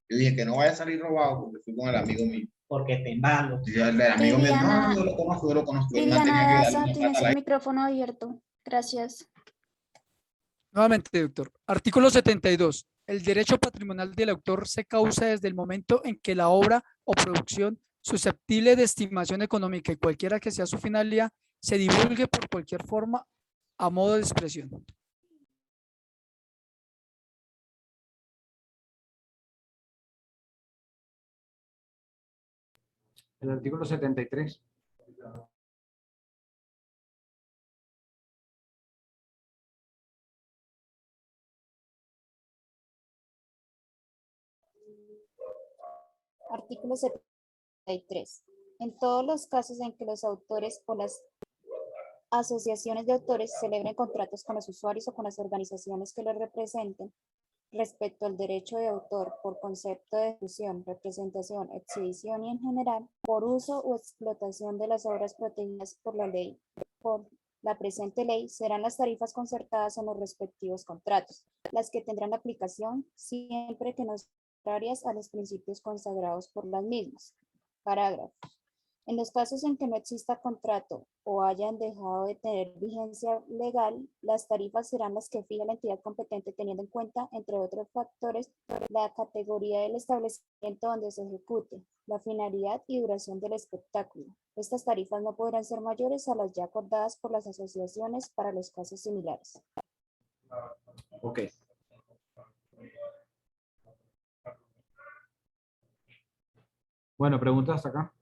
Yo dije que no vaya a salir robado porque fui con el amigo mío. Porque te embalo. Y el amigo mío, no, yo lo conozco, yo lo conozco. El man tenía que Viviana darle Daza, una tienes plata a el la... micrófono abierto. Gracias. Nuevamente, doctor. Artículo 72. El derecho patrimonial del autor se causa desde el momento en que la obra o producción susceptible de estimación económica y cualquiera que sea su finalidad se divulgue por cualquier forma a modo de expresión. El artículo 73. Artículo 73. En todos los casos en que los autores o las asociaciones de autores celebren contratos con los usuarios o con las organizaciones que los representen, respecto al derecho de autor por concepto de difusión, representación, exhibición y en general, por uso o explotación de las obras protegidas por la ley, por la presente ley, serán las tarifas concertadas en los respectivos contratos, las que tendrán aplicación siempre que no sean contrarias a los principios consagrados por las mismas. Parágrafo. En los casos en que no exista contrato o hayan dejado de tener vigencia legal, las tarifas serán las que fija la entidad competente teniendo en cuenta, entre otros factores, la categoría del establecimiento donde se ejecute, la finalidad y duración del espectáculo. Estas tarifas no podrán ser mayores a las ya acordadas por las asociaciones para los casos similares. Ok. Bueno, preguntas hasta acá.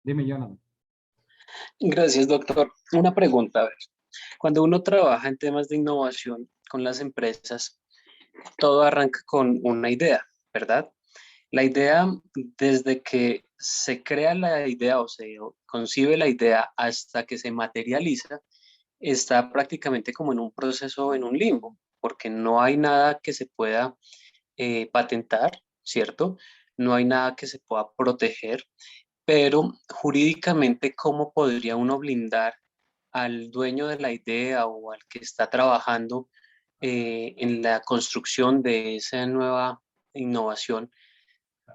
Dime, Jonathan. Gracias, doctor. Una pregunta, a ver. Cuando uno trabaja en temas de innovación con las empresas, todo arranca con una idea, ¿verdad? La idea, desde que se crea la idea o se concibe la idea hasta que se materializa, está prácticamente como en un proceso, en un limbo, porque no hay nada que se pueda patentar, ¿cierto? No hay nada que se pueda proteger, pero jurídicamente, ¿cómo podría uno blindar al dueño de la idea o al que está trabajando en la construcción de esa nueva innovación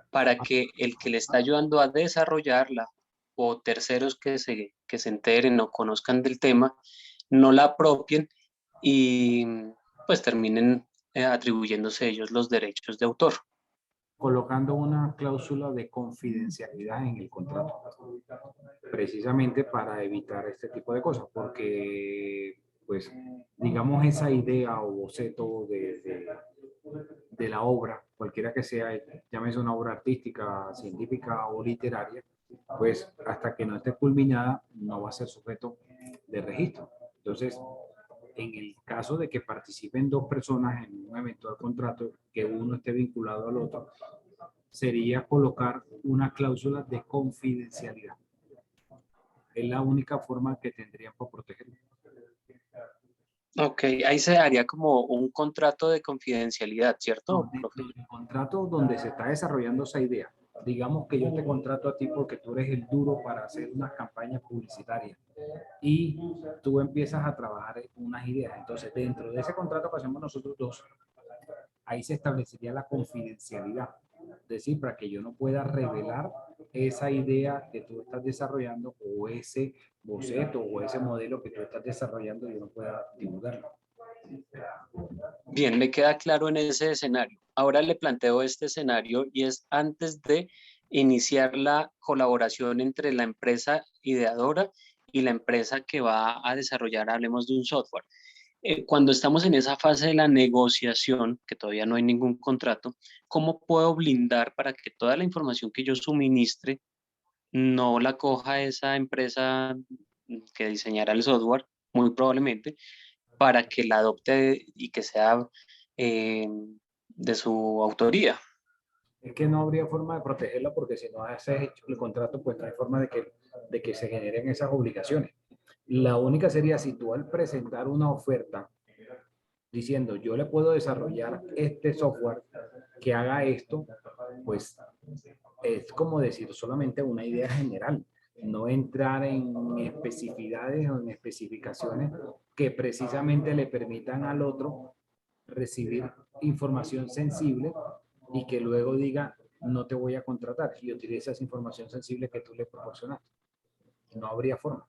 para que el que le está ayudando a desarrollarla o terceros que se enteren o conozcan del tema no la apropien y pues terminen atribuyéndose ellos los derechos de autor? Colocando una cláusula de confidencialidad en el contrato, precisamente para evitar este tipo de cosas, porque pues digamos esa idea o boceto de la obra, cualquiera que sea, llámese una obra artística, científica o literaria, pues hasta que no esté culminada no va a ser sujeto de registro. Entonces, en el caso de que participen dos personas en un eventual contrato, que uno esté vinculado al otro, sería colocar una cláusula de confidencialidad. Es la única forma que tendrían para protegerlo. Ok, ahí se daría como un contrato de confidencialidad, ¿cierto, profe? El contrato donde se está desarrollando esa idea. Digamos que yo te contrato a ti porque tú eres el duro para hacer unas campañas publicitarias y tú empiezas a trabajar unas ideas. Entonces, dentro de ese contrato que hacemos nosotros dos, ahí se establecería la confidencialidad. Es decir, para que yo no pueda revelar esa idea que tú estás desarrollando o ese boceto o ese modelo que tú estás desarrollando, yo no pueda divulgarlo. Bien, me queda claro en ese escenario. Ahora le planteo este escenario y es antes de iniciar la colaboración entre la empresa ideadora y la empresa que va a desarrollar, hablemos de un software. Cuando estamos en esa fase de la negociación, que todavía no hay ningún contrato, ¿cómo puedo blindar para que toda la información que yo suministre no la coja esa empresa que diseñará el software, muy probablemente, para que la adopte y que sea de su autoría? Es que no habría forma de protegerla porque si no haces el contrato, pues no hay forma de que se generen esas obligaciones. La única sería si tú al presentar una oferta diciendo yo le puedo desarrollar este software que haga esto, pues es como decir solamente una idea general, no entrar en especificidades o en especificaciones que precisamente le permitan al otro recibir información sensible y que luego diga no te voy a contratar y utiliza esa información sensible que tú le proporcionaste. No habría forma.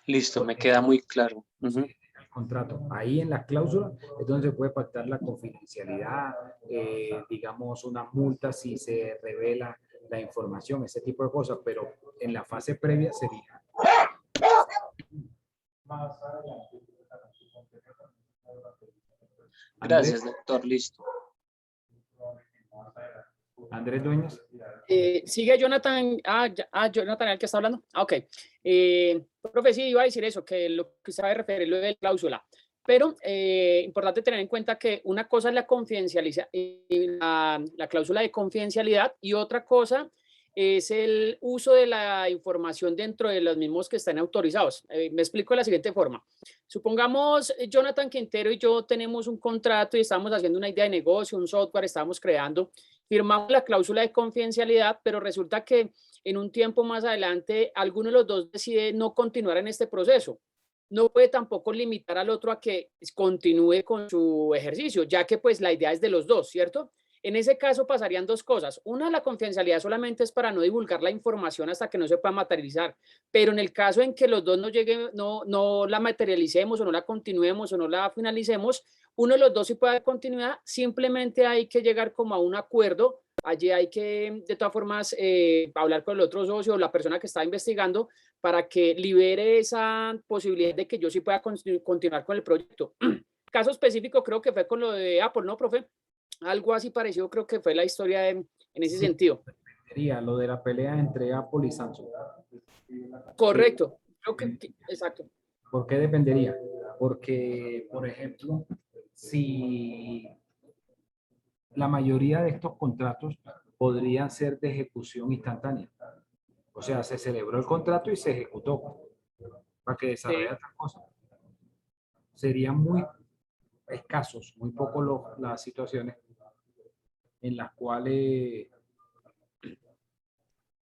Listo, me queda muy claro. El contrato. Ahí en las cláusulas es donde se puede pactar la confidencialidad, digamos una multa si se revela la información, ese tipo de cosas, pero en la fase previa sería. Gracias, doctor. Listo. Andrés Dueñas. Sigue Jonathan. Jonathan, el que está hablando. Ok. Profe, sí, iba a decir eso, que lo que se va a referir lo de cláusula. Pero importante tener en cuenta que una cosa es la confidencialidad, la cláusula de confidencialidad, y otra cosa es el uso de la información dentro de los mismos que están autorizados. Me explico de la siguiente forma. Supongamos Jonathan Quintero y yo tenemos un contrato y estamos haciendo una idea de negocio, un software, estamos creando, firmamos la cláusula de confidencialidad, pero resulta que en un tiempo más adelante alguno de los dos decide no continuar en este proceso. No puede tampoco limitar al otro a que continúe con su ejercicio, ya que pues la idea es de los dos, ¿cierto? En ese caso pasarían dos cosas. Una, la confidencialidad solamente es para no divulgar la información hasta que no se pueda materializar. Pero en el caso en que los dos no la materialicemos o no la continuemos o no la finalicemos, uno de los dos sí puede dar continuidad. Simplemente hay que llegar como a un acuerdo. Allí hay que, de todas formas, hablar con el otro socio o la persona que está investigando para que libere esa posibilidad de que yo sí pueda continuar con el proyecto. Caso específico creo que fue con lo de Apple, ¿no, profe? Algo así parecido creo que fue la historia en ese sentido. Sería lo de la pelea entre Apple y Samsung. Correcto. Creo que exacto. ¿Por qué dependería? Porque, por ejemplo, si la mayoría de estos contratos podrían ser de ejecución instantánea. O sea, se celebró el contrato y se ejecutó para que desarrollara tal cosa. Serían muy escasos, muy pocos las situaciones en las cuales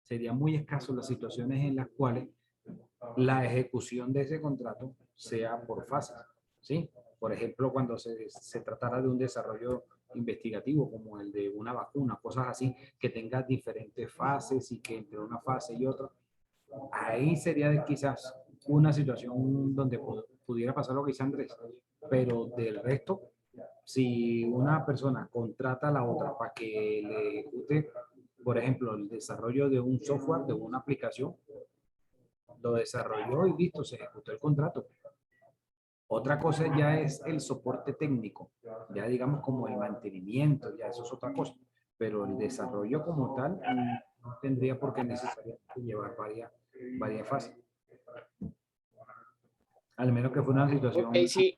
serían muy escasos las situaciones en las cuales la ejecución de ese contrato sea por fases, ¿sí? Por ejemplo, cuando se tratara de un desarrollo investigativo como el de una vacuna, cosas así, que tenga diferentes fases y que entre una fase y otra, ahí sería quizás una situación donde pudiera pasar lo que dice Andrés, pero del resto, si una persona contrata a la otra para que le ejecute, por ejemplo, el desarrollo de un software, de una aplicación, lo desarrolló y listo, se ejecutó el contrato. Otra cosa ya es el soporte técnico, ya digamos como el mantenimiento, ya eso es otra cosa. Pero el desarrollo como tal no tendría por qué necesariamente llevar varias fases. Al menos que fuera una situación. Ok, sí.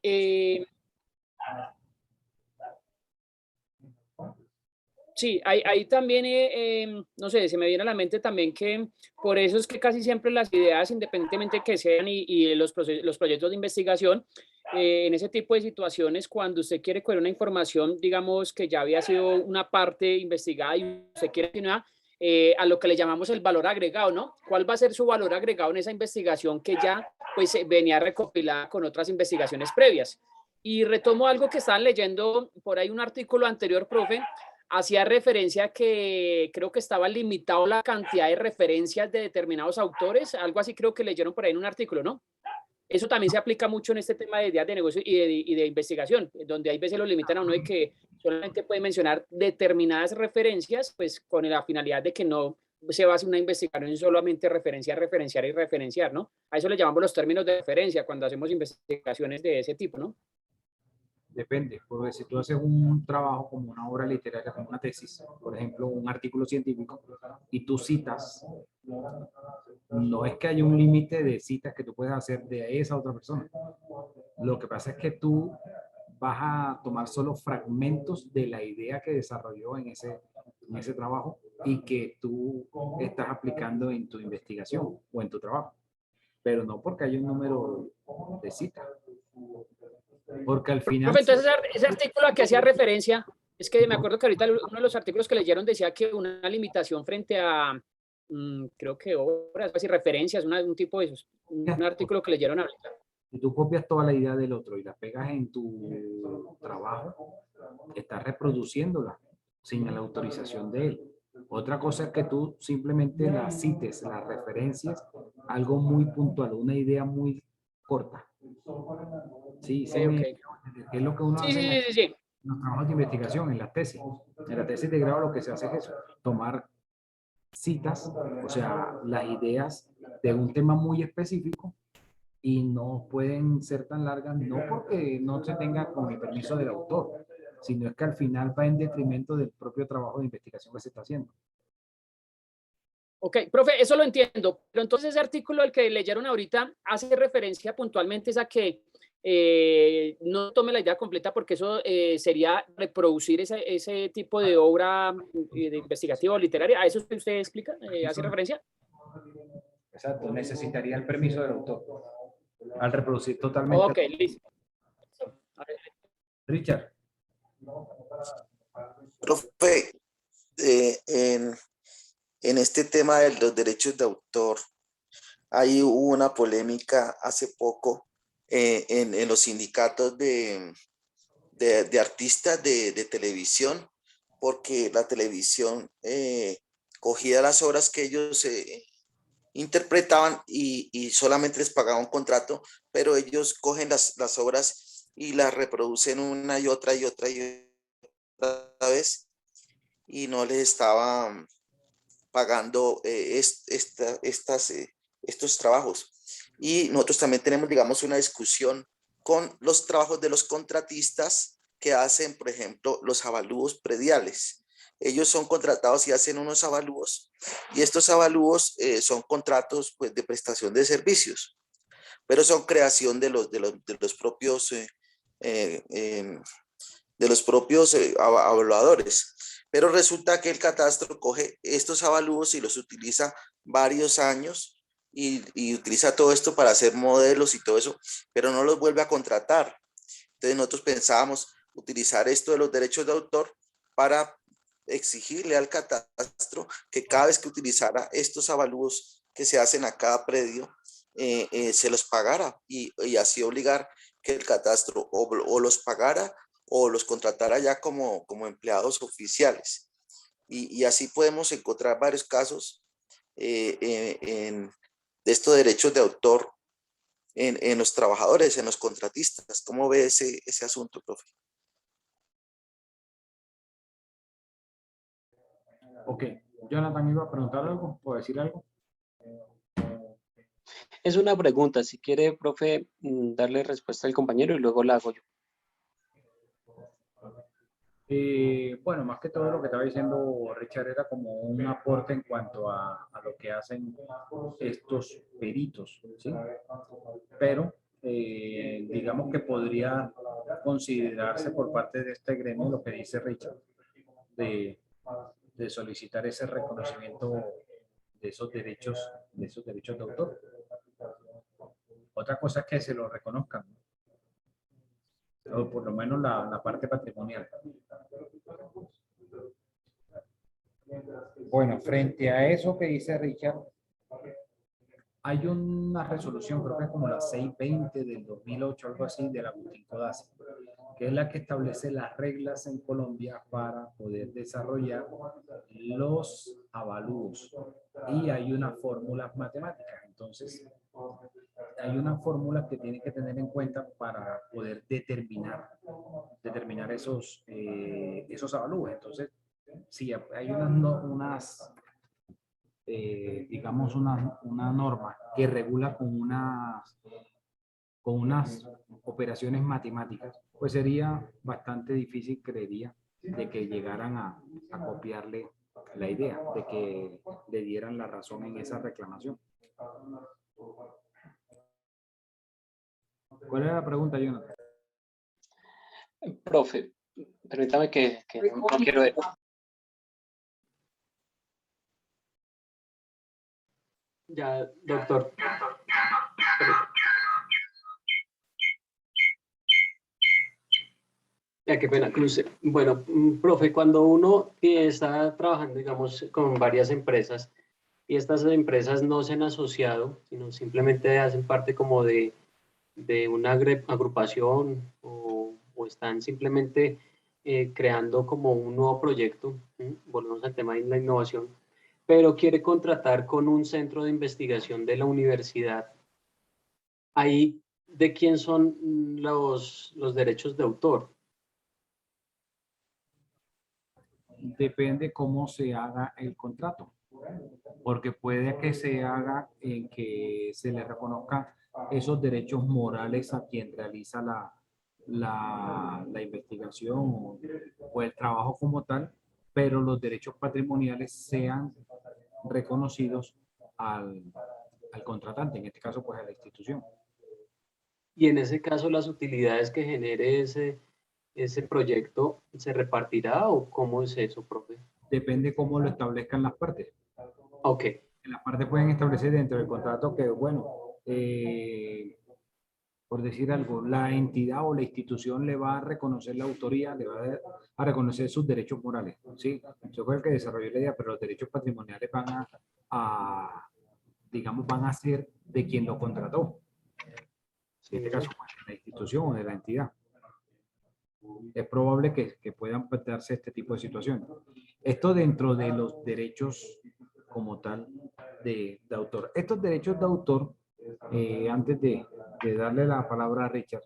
Sí, hay también, no sé, se me viene a la mente también que por eso es que casi siempre las ideas, independientemente que sean y los proyectos de investigación, en ese tipo de situaciones, cuando usted quiere coger una información, digamos que ya había sido una parte investigada y usted quiere continuar, a lo que le llamamos el valor agregado, ¿no? ¿Cuál va a ser su valor agregado en esa investigación que ya pues venía recopilada con otras investigaciones previas? Y retomo algo que estaban leyendo por ahí un artículo anterior, profe, hacía referencia a que creo que estaba limitado la cantidad de referencias de determinados autores, algo así creo que leyeron por ahí en un artículo, ¿no? Eso también se aplica mucho en este tema de ideas de negocio y de investigación, donde hay veces lo limitan a uno de que solamente puede mencionar determinadas referencias, pues con la finalidad de que no se base una investigación en solamente referenciar, referenciar y referenciar, ¿no? A eso le llamamos los términos de referencia cuando hacemos investigaciones de ese tipo, ¿no? Depende, porque si tú haces un trabajo como una obra literaria, como una tesis, por ejemplo, un artículo científico, y tú citas, no es que haya un límite de citas que tú puedes hacer de esa otra persona. Lo que pasa es que tú vas a tomar solo fragmentos de la idea que desarrolló en ese trabajo y que tú estás aplicando en tu investigación o en tu trabajo. Pero no porque hay un número de citas. Porque al final... Profe, entonces ese artículo a que hacía referencia, es que me acuerdo que ahorita uno de los artículos que leyeron decía que una limitación frente a, creo que obras, así referencias, un tipo de esos, un artículo que leyeron ahorita. Si tú copias toda la idea del otro y la pegas en tu trabajo, estás reproduciéndola sin la autorización de él. Otra cosa es que tú simplemente la cites, las referencias, algo muy puntual, una idea muy corta. Sí, Okay. es lo que uno hace en los trabajos de investigación, en las tesis. En la tesis de grado lo que se hace es eso, tomar citas, o sea, las ideas de un tema muy específico y no pueden ser tan largas, no porque no se tenga con el permiso del autor, sino es que al final va en detrimento del propio trabajo de investigación que se está haciendo. Ok, profe, eso lo entiendo, pero entonces ese artículo al que leyeron ahorita hace referencia puntualmente a que no tome la idea completa porque eso sería reproducir ese tipo de obra de investigativa o literaria. ¿A eso usted explica? ¿Hace referencia? Exacto, necesitaría el permiso del autor al reproducir totalmente. Ok, listo. Richard. Profe, en este tema de los derechos de autor, ahí hubo una polémica hace poco en los sindicatos de artistas de televisión, porque la televisión cogía las obras que ellos interpretaban y solamente les pagaba un contrato, pero ellos cogen las obras y las reproducen una y otra y otra y otra vez y no les estaban pagando estos trabajos. Y nosotros también tenemos, digamos, una discusión con los trabajos de los contratistas que hacen, por ejemplo, los avalúos prediales. Ellos son contratados y hacen unos avalúos y estos avalúos son contratos pues, de prestación de servicios, pero son creación de los propios evaluadores. Pero resulta que el catastro coge estos avalúos y los utiliza varios años y utiliza todo esto para hacer modelos y todo eso, pero no los vuelve a contratar. Entonces nosotros pensábamos utilizar esto de los derechos de autor para exigirle al catastro que cada vez que utilizara estos avalúos que se hacen a cada predio, se los pagara y así obligar que el catastro o los pagara o los contratara ya como empleados oficiales. Y así podemos encontrar varios casos de estos derechos de autor en los trabajadores, en los contratistas. ¿Cómo ve ese asunto, profe? Ok, Jonathan iba a preguntar algo, ¿puedo decir algo? Es una pregunta, si quiere, profe, darle respuesta al compañero y luego la hago yo. Bueno, más que todo lo que estaba diciendo Richard era como un aporte en cuanto a lo que hacen estos peritos, ¿sí? Pero digamos que podría considerarse por parte de este gremio lo que dice Richard, de solicitar ese reconocimiento de esos derechos de autor. Otra cosa es que se lo reconozcan, o por lo menos la parte patrimonial. Bueno, frente a eso que dice Richard, hay una resolución, creo que es como la 620 del 2008, algo así, de la Agustín Codazzi, que es la que establece las reglas en Colombia para poder desarrollar los avalúos. Y hay unas fórmulas matemáticas. Entonces, hay unas fórmulas que tienen que tener en cuenta para poder determinar esos avalúos. Entonces, sí, hay digamos, una norma que regula con unas operaciones matemáticas, pues sería bastante difícil, creería, de que llegaran a copiarle la idea, de que le dieran la razón en esa reclamación. ¿Cuál era la pregunta, Jonathan? Profe, permítame que no quiero ver. Ya, doctor. Ya, qué pena, cruce. Bueno, profe, cuando uno está trabajando, digamos, con varias empresas y estas empresas no se han asociado, sino simplemente hacen parte como de una agrupación o están simplemente creando como un nuevo proyecto, volvemos al tema de la innovación, pero quiere contratar con un centro de investigación de la universidad. Ahí, ¿de quién son los derechos de autor? Depende cómo se haga el contrato, porque puede que se haga en que se le reconozca esos derechos morales a quien realiza la investigación o el trabajo como tal, pero los derechos patrimoniales sean reconocidos al contratante, en este caso pues a la institución. Y en ese caso las utilidades que genere ese proyecto, ¿se repartirá o cómo es eso, profe? Depende cómo lo establezcan las partes. Ok. Las partes pueden establecer dentro del contrato que, bueno, por decir algo, la entidad o la institución le va a reconocer la autoría, le va a reconocer sus derechos morales, ¿sí? Eso fue el que desarrolló la idea, pero los derechos patrimoniales digamos, van a ser de quien lo contrató. En este caso, pues, de la institución o de la entidad. Es probable que puedan darse este tipo de situaciones. Esto dentro de los derechos como tal de autor. Estos derechos de autor, antes de darle la palabra a Richard,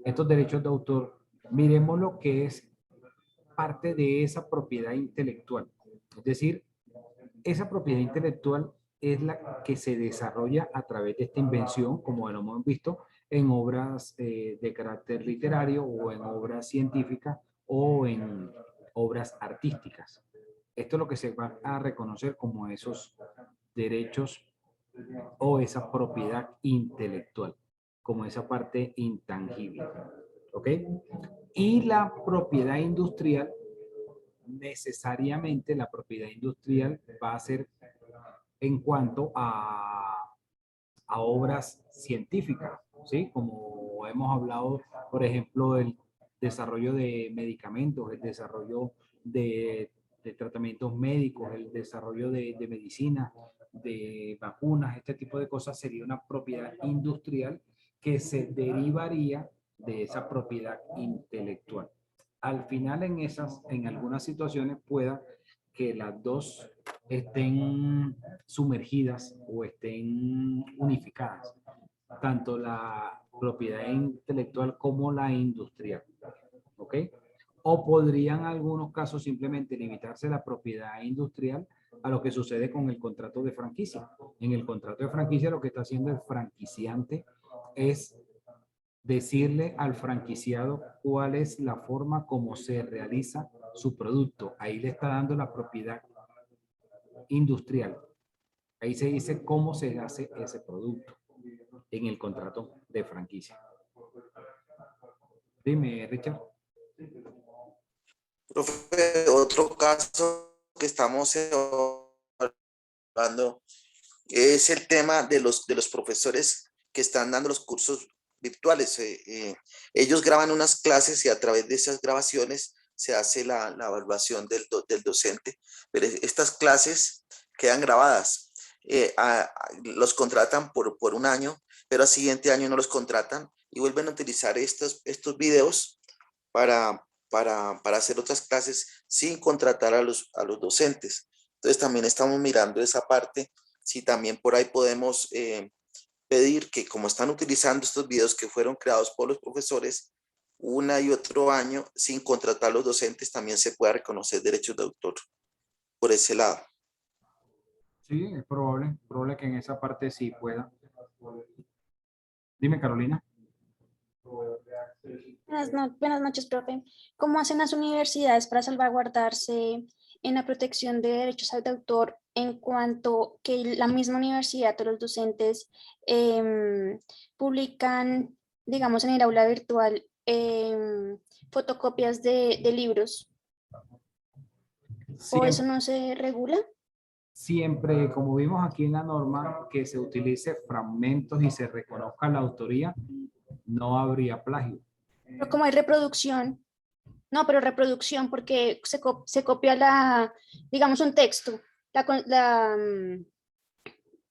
estos derechos de autor, miremos lo que es parte de esa propiedad intelectual. Es decir, esa propiedad intelectual es la que se desarrolla a través de esta invención, como lo hemos visto, en obras de carácter literario o en obras científicas o en obras artísticas. Esto es lo que se va a reconocer como esos derechos o esa propiedad intelectual, como esa parte intangible. ¿Ok? Y la propiedad industrial, necesariamente la propiedad industrial va a ser en cuanto a obras científicas, ¿sí? Como hemos hablado, por ejemplo, el desarrollo de medicamentos, el desarrollo de tratamientos médicos, el desarrollo de medicina, de vacunas, este tipo de cosas sería una propiedad industrial que se derivaría de esa propiedad intelectual. Al final, en algunas situaciones pueda que las dos estén sumergidas o estén unificadas, tanto la propiedad intelectual como la industrial, ¿ok? O podrían en algunos casos simplemente limitarse la propiedad industrial a lo que sucede con el contrato de franquicia. En el contrato de franquicia lo que está haciendo el franquiciante es decirle al franquiciado cuál es la forma como se realiza su producto. Ahí le está dando la propiedad industrial. Ahí se dice cómo se hace ese producto en el contrato de franquicia. Dime, Richard. Profe, otro caso que estamos hablando es el tema de los profesores que están dando los cursos virtuales. Ellos graban unas clases y a través de esas grabaciones se hace la evaluación del docente, pero estas clases quedan grabadas. Los contratan por un año, pero al siguiente año no los contratan y vuelven a utilizar estos videos para hacer otras clases sin contratar a los docentes. Entonces también estamos mirando esa parte, si también por ahí podemos pedir que, como están utilizando estos videos que fueron creados por los profesores, una y otro año sin contratar a los docentes, también se pueda reconocer derechos de autor por ese lado. Sí, es probable que en esa parte sí pueda. Dime, Carolina. Buenas noches, profe. ¿Cómo hacen las universidades para salvaguardarse en la protección de derechos de autor en cuanto que la misma universidad o los docentes publican, digamos, en el aula virtual fotocopias de libros? ¿O eso no se regula? Siempre, como vimos aquí en la norma, que se utilice fragmentos y se reconozca la autoría, no habría plagio. Pero como hay reproducción, no, pero reproducción porque se copia digamos un texto, la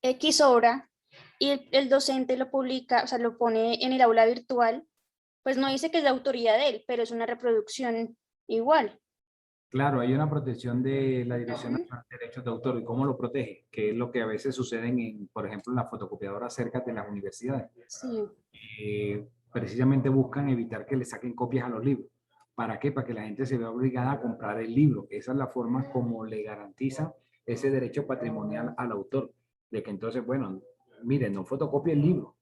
X obra y el docente lo publica, o sea, lo pone en el aula virtual, pues no dice que es de autoría de él, pero es una reproducción igual. Claro, hay una protección de la Dirección Nacional de Derechos de Autor. ¿Y cómo lo protege? Que es lo que a veces sucede por ejemplo, en las fotocopiadoras cerca de las universidades. Sí. Precisamente buscan evitar que le saquen copias a los libros. ¿Para qué? Para que la gente se vea obligada a comprar el libro. Esa es la forma como le garantizan ese derecho patrimonial al autor. De que entonces, bueno, miren, no fotocopie el libro,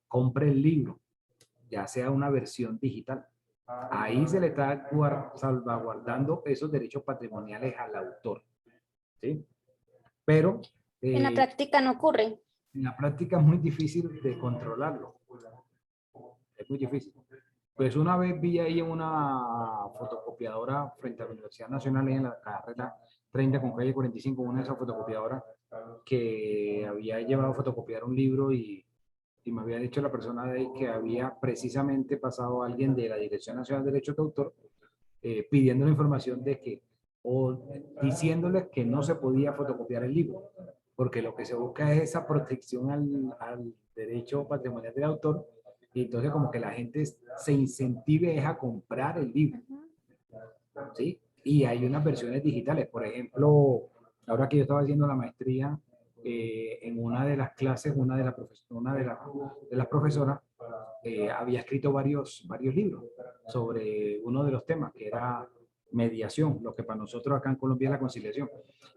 compre el libro, ya sea una versión digital. Ahí se le está salvaguardando esos derechos patrimoniales al autor. ¿Sí? Pero en la práctica no ocurre. En la práctica es muy difícil de controlarlo. Es muy difícil. Pues una vez vi ahí en una fotocopiadora frente a la Universidad Nacional en la carrera 30 con calle 45, una de esas fotocopiadoras que había llevado a fotocopiar un libro y me había dicho la persona de ahí que había precisamente pasado alguien de la Dirección Nacional de Derechos de Autor pidiendo la información de que, o diciéndoles que no se podía fotocopiar el libro, porque lo que se busca es esa protección al derecho patrimonial del autor, y entonces como que la gente se incentive a comprar el libro. ¿Sí? Y hay unas versiones digitales, por ejemplo, ahora que yo estaba haciendo la maestría, en una de las clases, una de las profesoras había escrito varios libros sobre uno de los temas, que era mediación, lo que para nosotros acá en Colombia es la conciliación.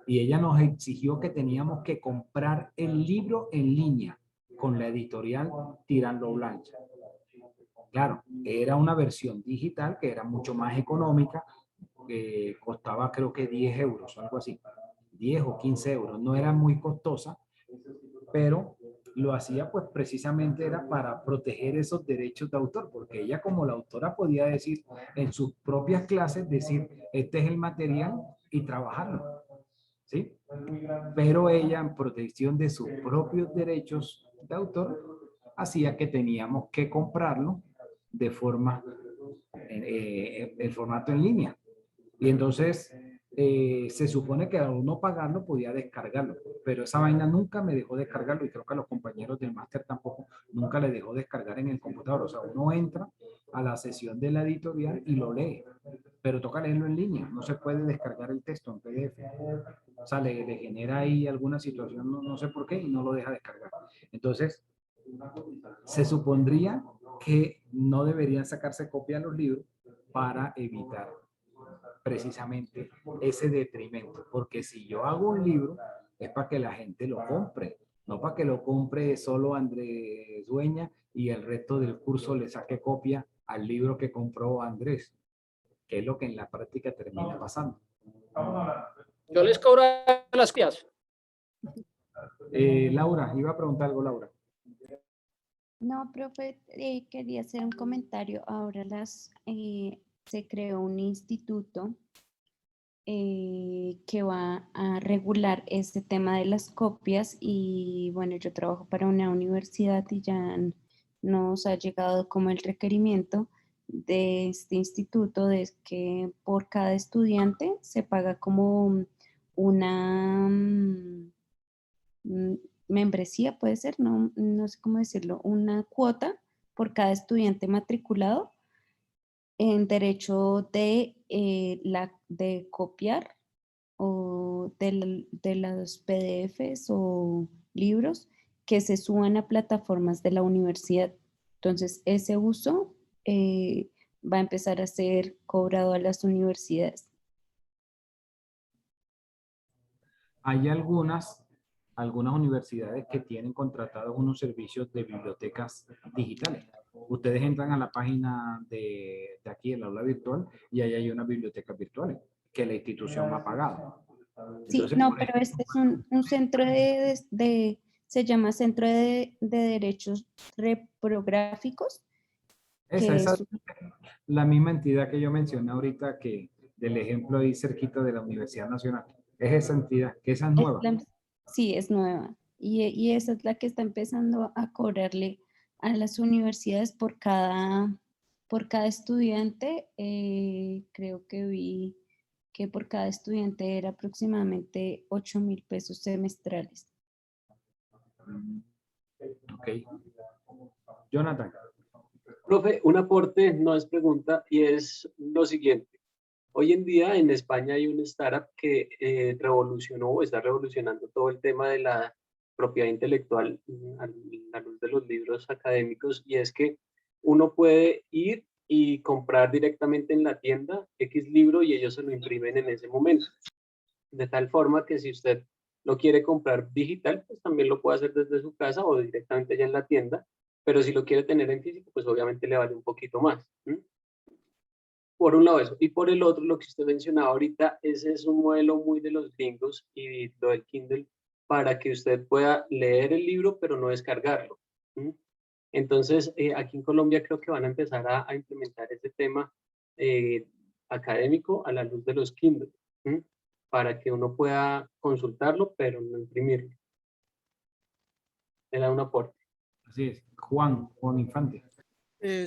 Y ella nos exigió que teníamos que comprar el libro en línea con la editorial Tirando Blancha. Claro, era una versión digital que era mucho más económica, costaba creo que 10 euros, algo así, 10 o 15 euros, no era muy costosa, pero lo hacía pues precisamente era para proteger esos derechos de autor, porque ella como la autora podía decir en sus propias clases, decir, este es el material y trabajarlo, ¿sí? Pero ella en protección de sus propios derechos de autor, hacía que teníamos que comprarlo de forma, el formato en línea. Y entonces se supone que al uno pagarlo podía descargarlo, pero esa vaina nunca me dejó descargarlo y creo que a los compañeros del máster tampoco, nunca le dejó descargar en el computador. O sea, uno entra a la sesión de la editorial y lo lee, pero toca leerlo en línea, no se puede descargar el texto en PDF. O sea, le genera ahí alguna situación, no sé por qué, y no lo deja descargar. Entonces, se supondría que no deberían sacarse copia de los libros para evitar precisamente ese detrimento, porque si yo hago un libro es para que la gente lo compre, no para que lo compre solo Andrés Dueña y el resto del curso le saque copia al libro que compró Andrés, que es lo que en la práctica termina pasando. Yo les cobro las copias. Laura, iba a preguntar algo, Laura. No, profe, quería hacer un comentario. Ahora se creó un instituto que va a regular este tema de las copias y bueno, yo trabajo para una universidad y ya nos ha llegado como el requerimiento de este instituto de que por cada estudiante se paga como una membresía, puede ser, no sé cómo decirlo, una cuota por cada estudiante matriculado en derecho de, de copiar o de los PDFs o libros que se suban a plataformas de la universidad. Entonces, ese uso va a empezar a ser cobrado a las universidades. Hay algunas universidades que tienen contratados unos servicios de bibliotecas digitales. Ustedes entran a la página de aquí, el aula virtual, y ahí hay unas bibliotecas virtuales que la institución ha pagado. Sí, Entonces, no, pero este es un centro se llama Centro de Derechos Reprográficos. Esa es es la misma entidad que yo mencioné ahorita, que del ejemplo ahí cerquita de la Universidad Nacional. Es esa entidad, que esa es nueva. Sí, es nueva. Y esa es la que está empezando a cobrarle a las universidades por cada estudiante. Creo que vi que por cada estudiante era aproximadamente 8.000 pesos semestrales. Ok. Jonathan. Profe, un aporte, no es pregunta, y es lo siguiente. Hoy en día en España hay una startup que revolucionó o está revolucionando todo el tema de la propiedad intelectual a la luz de los libros académicos, y es que uno puede ir y comprar directamente en la tienda X libro y ellos se lo imprimen en ese momento. De tal forma que si usted lo quiere comprar digital, pues también lo puede hacer desde su casa o directamente ya en la tienda, pero si lo quiere tener en físico, pues obviamente le vale un poquito más. Por un lado eso, y por el otro, lo que usted mencionaba ahorita, ese es un modelo muy de los gringos y lo del Kindle, para que usted pueda leer el libro, pero no descargarlo. Entonces, aquí en Colombia creo que van a empezar a implementar ese tema académico a la luz de los Kindle, para que uno pueda consultarlo, pero no imprimirlo. Era un aporte. Así es. Juan Infante.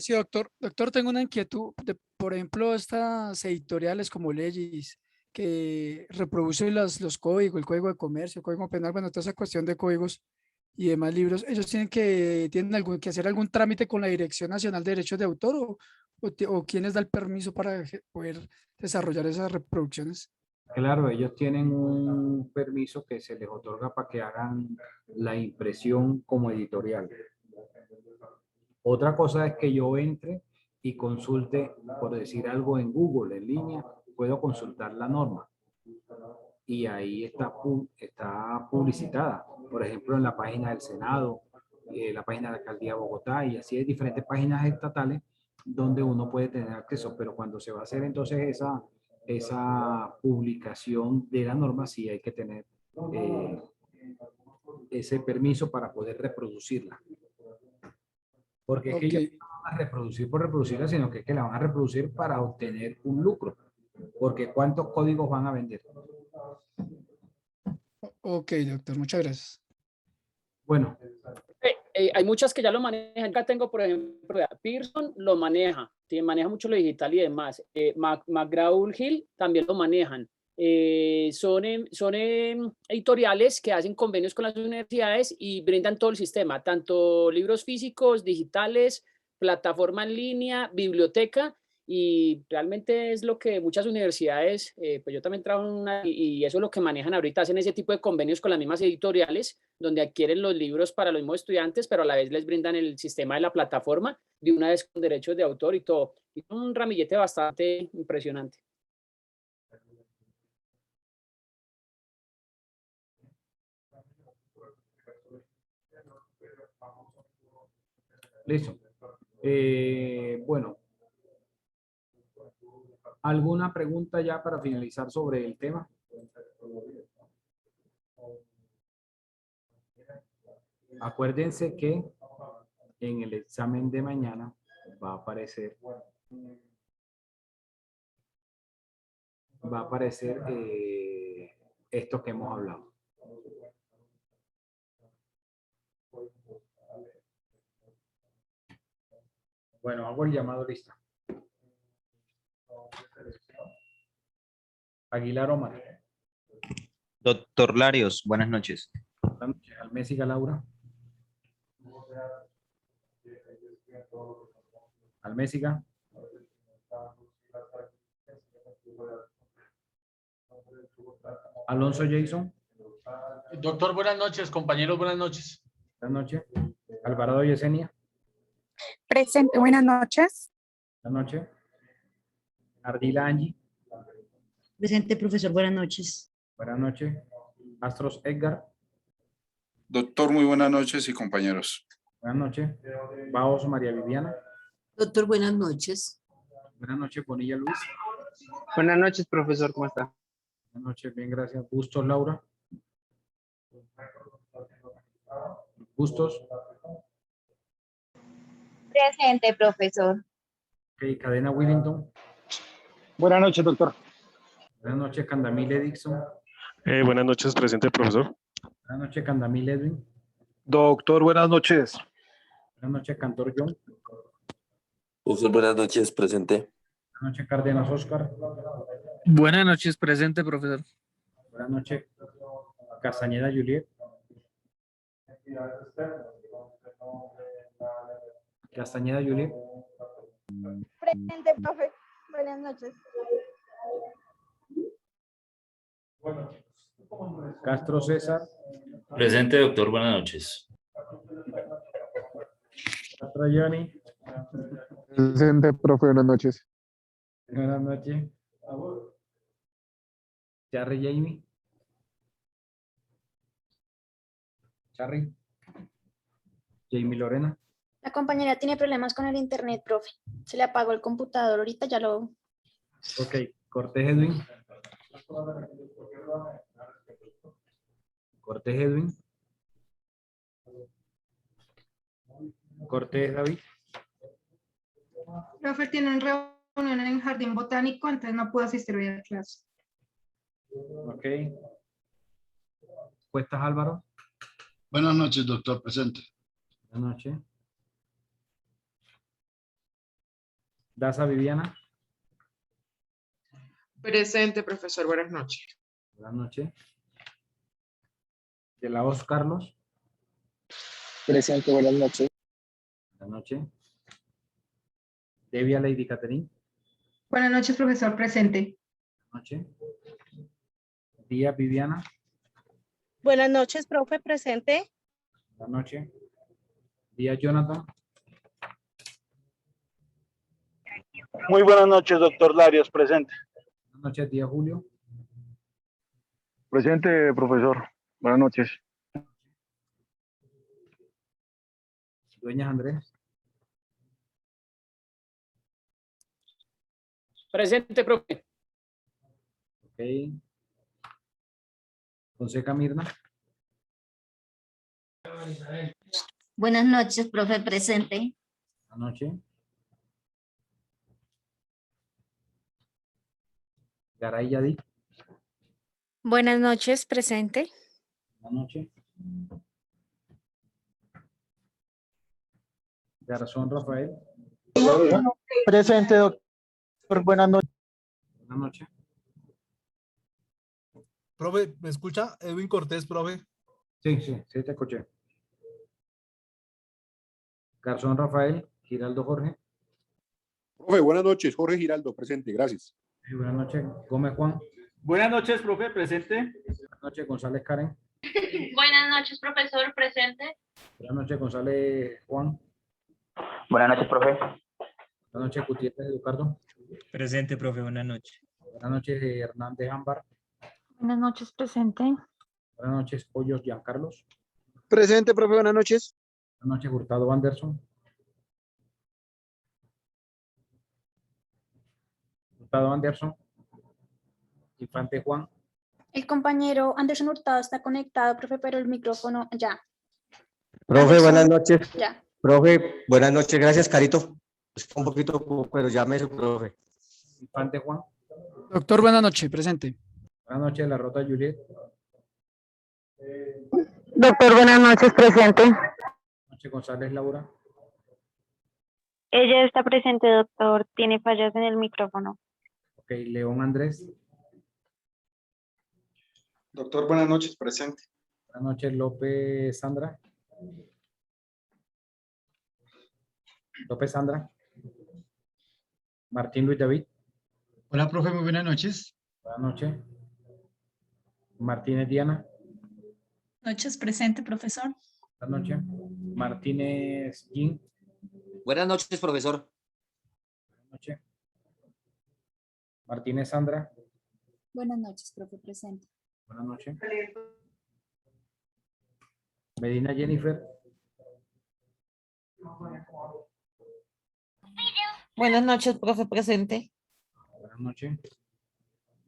Sí, doctor. Doctor, tengo una inquietud. Por ejemplo, estas editoriales como Legis, que reproducen los códigos, el código de comercio, el código penal, bueno, toda esa cuestión de códigos y demás libros, ¿ellos tienen que hacer algún trámite con la Dirección Nacional de Derechos de Autor o quién les da el permiso para poder desarrollar esas reproducciones? Claro, ellos tienen un permiso que se les otorga para que hagan la impresión como editorial. Otra cosa es que yo entre y consulte, por decir algo en Google, en línea, puedo consultar la norma. Y ahí está publicitada. Por ejemplo, en la página del Senado, la página de la Alcaldía de Bogotá, y así hay diferentes páginas estatales donde uno puede tener acceso. Pero cuando se va a hacer entonces esa publicación de la norma, sí hay que tener ese permiso para poder reproducirla. Porque es que ellos no van a reproducir por reproducirla, sino que es que la van a reproducir para obtener un lucro. Porque ¿cuántos códigos van a vender? Ok, doctor, muchas gracias. Bueno. Hay muchas que ya lo manejan. Acá tengo, por ejemplo, Pearson lo maneja mucho lo digital y demás. McGraw-Hill también lo manejan. Son editoriales que hacen convenios con las universidades y brindan todo el sistema, tanto libros físicos, digitales, plataforma en línea, biblioteca, y realmente es lo que muchas universidades, pues yo también trabajo en una, y eso es lo que manejan ahorita, hacen ese tipo de convenios con las mismas editoriales, donde adquieren los libros para los mismos estudiantes, pero a la vez les brindan el sistema de la plataforma, de una vez con derechos de autor y todo. Y un ramillete bastante impresionante. Listo. Bueno, ¿alguna pregunta ya para finalizar sobre el tema? Acuérdense que en el examen de mañana va a aparecer esto que hemos hablado. Bueno, hago el llamado lista. Aguilar Omar. Doctor Larios, buenas noches. Buenas noches. Almésiga Laura. Almésiga. Alonso Jason. Doctor, buenas noches. Compañeros, buenas noches. Buenas noches. Alvarado Yesenia. Presente, buenas noches. Buenas noches. Ardila Angie. Presente, profesor, buenas noches. Buenas noches. Astros Edgar. Doctor, muy buenas noches y compañeros. Buenas noches. Baos María Viviana. Doctor, buenas noches. Buenas noches, Bonilla Luis. Buenas noches, profesor, ¿cómo está? Buenas noches, bien, gracias. Bustos Laura. Bustos. Presente, profesor. Ok, Cadena Willington. Buenas noches, doctor. Buenas noches, Candamile Dixon. Buenas noches, presente, profesor. Buenas noches, Candamile Edwin. Doctor, buenas noches. Buenas noches, Cantor John. Profesor, buenas noches, presente. Buenas noches, Cárdenas Oscar. Buenas noches, presente, profesor. Buenas noches, Castañeda Juliet. Castañeda Juliet. Presente, profe. Buenas noches. Castro César. Presente, doctor, buenas noches. Castro Johnny. Presente, profe, buenas noches. Buenas noches. Charry Jamie. Charry. Jamie Lorena. La compañera tiene problemas con el internet, profe. Se le apagó el computador. Ahorita ya lo... Ok. Cortés Edwin. Cortés Edwin. Cortés David. Profe, tienen reunión en el jardín botánico, entonces no puedo asistir hoy a la clase. Ok. Cuestas Álvaro. Buenas noches, doctor, presente. Buenas noches. Daza Viviana. Presente, profesor, buenas noches. Buenas noches. De la Os Carlos. Presente, buenas noches. Buenas noches. Devia Lady Catherine. Buenas noches, profesor, presente. Buenas noches. Díaz Viviana. Buenas noches, profe, presente. Buenas noches. Díaz Jonathan. Muy buenas noches, doctor Larios, presente. Buenas noches, Díaz Julio. Presente, profesor. Buenas noches. Dueñas Andrés. Presente, profe. Ok. Fonseca Mirna. Buenas noches, profe, presente. Buenas noches. Garay Yadi. Buenas noches, presente. Buenas noches. Garzón Rafael. Presente, doctor. Buenas noches. Buenas noches. Profe, ¿me escucha? Edwin Cortés, profe. Sí, sí te escuché. Garzón Rafael. Giraldo Jorge. Profe, buenas noches. Jorge Giraldo, presente. Gracias. Sí, buenas noches. Gómez Juan. Buenas noches, profe, presente. Buenas noches, González Karen. Buenas noches, profesor, presente. Buenas noches, González Juan. Buenas noches, profe. Buenas noches, Gutiérrez Eduardo. Presente, profe, buenas noches. Buenas noches, Hernández Ámbar. Buenas noches, presente. Buenas noches, Hoyos Giancarlos. Presente, profe, buenas noches. Buenas noches, Hurtado Anderson. Hurtado Anderson. Infante Juan. El compañero Anderson Hurtado está conectado, profe, pero el micrófono ya. Profe, Anderson, buenas noches. Ya. Profe, buenas noches. Gracias, Carito. Está un poquito, pero ya me profe. Infante Juan. Doctor, buenas noches, presente. Buenas noches, La Rota Juliet. Doctor, buenas noches, presente. Buenas noches, González Laura. Ella está presente, doctor. Tiene fallas en el micrófono. Ok, León Andrés. Doctor, buenas noches, presente. Buenas noches, López Sandra. López Sandra. Martín Luis David. Hola, profe, muy buenas noches. Buenas noches. Martínez Diana. Noches, presente, profesor. Buenas noches. Martínez Jean. Buenas noches, profesor. Buenas noches. Martínez Sandra. Buenas noches, profe, presente. Buenas noches. Medina Jennifer. Buenas noches, profe, presente. Buenas noches.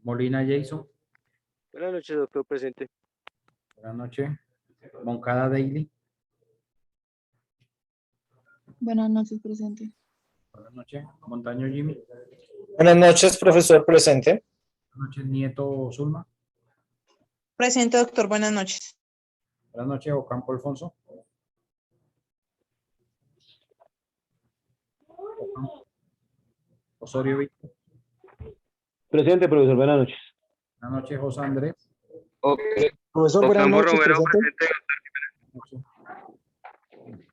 Molina Jason. Buenas noches, doctor, presente. Buenas noches. Moncada Daily. Buenas noches, presente. Buenas noches. Montaño Jimmy. Buenas noches, profesor presente. Buenas noches, Nieto Zulma. Presente, doctor. Buenas noches. Buenas noches, Ocampo Alfonso. Ocampo. Osorio Víctor. Presente, profesor, buenas noches. Buenas noches, José Andrés. Profesor, buenas noches, presente.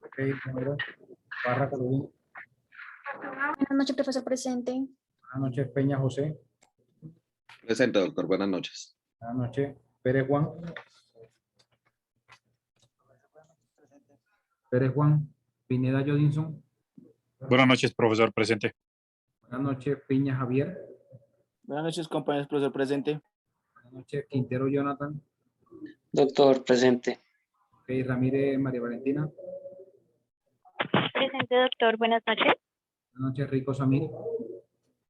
Ok, número. Barra Carolina. Buenas noches, profesor presente. Buenas noches, Peña José. Presente, doctor. Buenas noches. Buenas noches, Pérez Juan. Pérez Juan. Pineda Jodinson. Buenas noches, profesor presente. Buenas noches, Piña Javier. Buenas noches, compañeros, profesor presente. Buenas noches, Quintero Jonathan. Doctor, presente. Ok, Ramírez María Valentina. Presente, doctor. Buenas noches. Buenas noches, Rico Samir.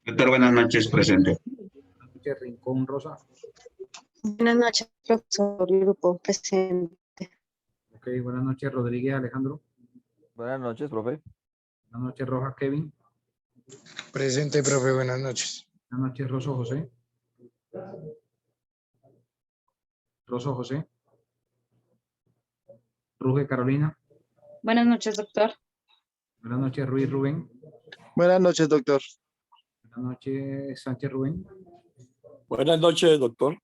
Doctor, buenas noches. Presente. Buenas noches, Rincón Rosa. Buenas noches, profesor Grupo, presente. Ok, buenas noches, Rodríguez Alejandro. Buenas noches, profe. Buenas noches, Rojas Kevin. Presente, profe. Buenas noches. Buenas noches, Rosso José. Rosso José. Ruge Carolina. Buenas noches, doctor. Buenas noches, Ruiz Rubén. Buenas noches, doctor. Buenas noches, Sánchez Rubén. Buenas noches, doctor.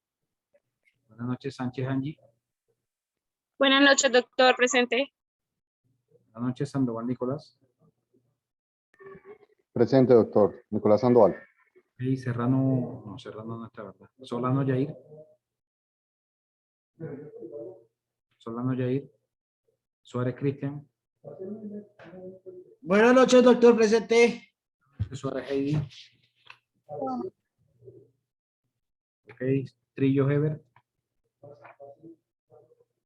Buenas noches, Sánchez Angie. Buenas noches, doctor, presente. Buenas noches, Sandoval Nicolás. Presente, doctor. Nicolás Sandoval. Y Serrano, no, Serrano no está, ¿verdad? Solano Yair. Solano Yair. Suárez Cristian. Buenas noches, doctor, presente. Suárez Heidi. Ok, Trillo Heber.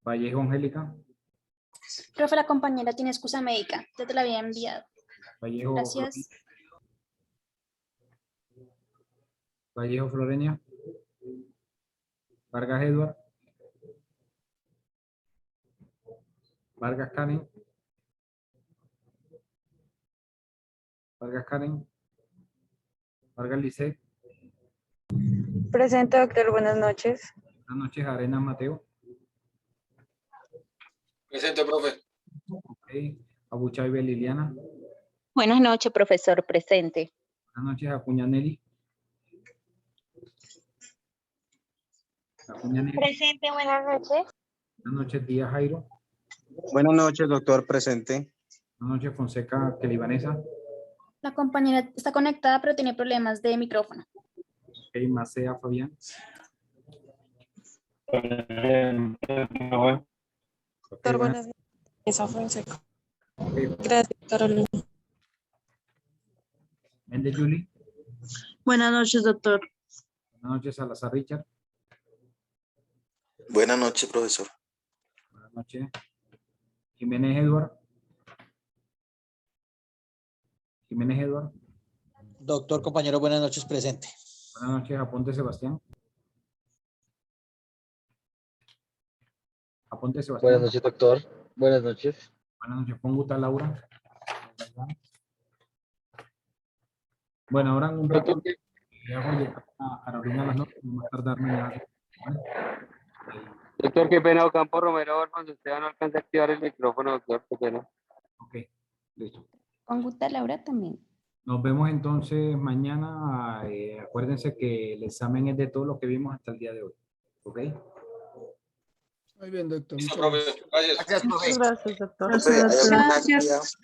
Vallejo Angélica. Profe, la compañera tiene excusa médica. Ya te la había enviado. Vallejo. Gracias. Vallejo Florenia. Vargas Edward. Vargas Karen. Vargas Karen. Vargas Lisset. Presente, doctor. Buenas noches. Buenas noches, Arenas Mateo. Presente, profe. Ok. Abuchaibe Liliana. Buenas noches, profesor, presente. Buenas noches, Acuña Nelly. Acuña Nelly. Presente, buenas noches. Buenas noches, Díaz Jairo. Buenas noches, doctor, presente. Buenas noches, Fonseca Kelivanesa. La compañera está conectada, pero tiene problemas de micrófono. Ok, Macea Fabián. Doctor, buenas noches. Fonseca. Okay. Gracias, Carolina. Méndez Juli. Buenas noches, doctor. Buenas noches, Salazar Richard. Buenas noches, profesor. Buenas noches. Jiménez Eduard. Jiménez Eduard. Doctor, compañero, buenas noches, presente. Buenas noches, apunte Sebastián. Apunte Sebastián. Buenas noches, doctor. Buenas noches. Buenas noches, Ponguta Laura. Bueno, ahora en un rato le hago llegar a Carolina las notas, no más tardarme ya. Doctor, qué pena, Ocampo Romero, Alfonso Esteban, no alcanza a activar el micrófono, doctor, qué pena. Ok, listo. Con Guta Laura también. Nos vemos entonces mañana. Acuérdense que el examen es de todo lo que vimos hasta el día de hoy. ¿Ok? Muy bien, doctor. Listo, muchas profe. gracias. Gracias. Gracias, profe. Gracias, doctor. Gracias.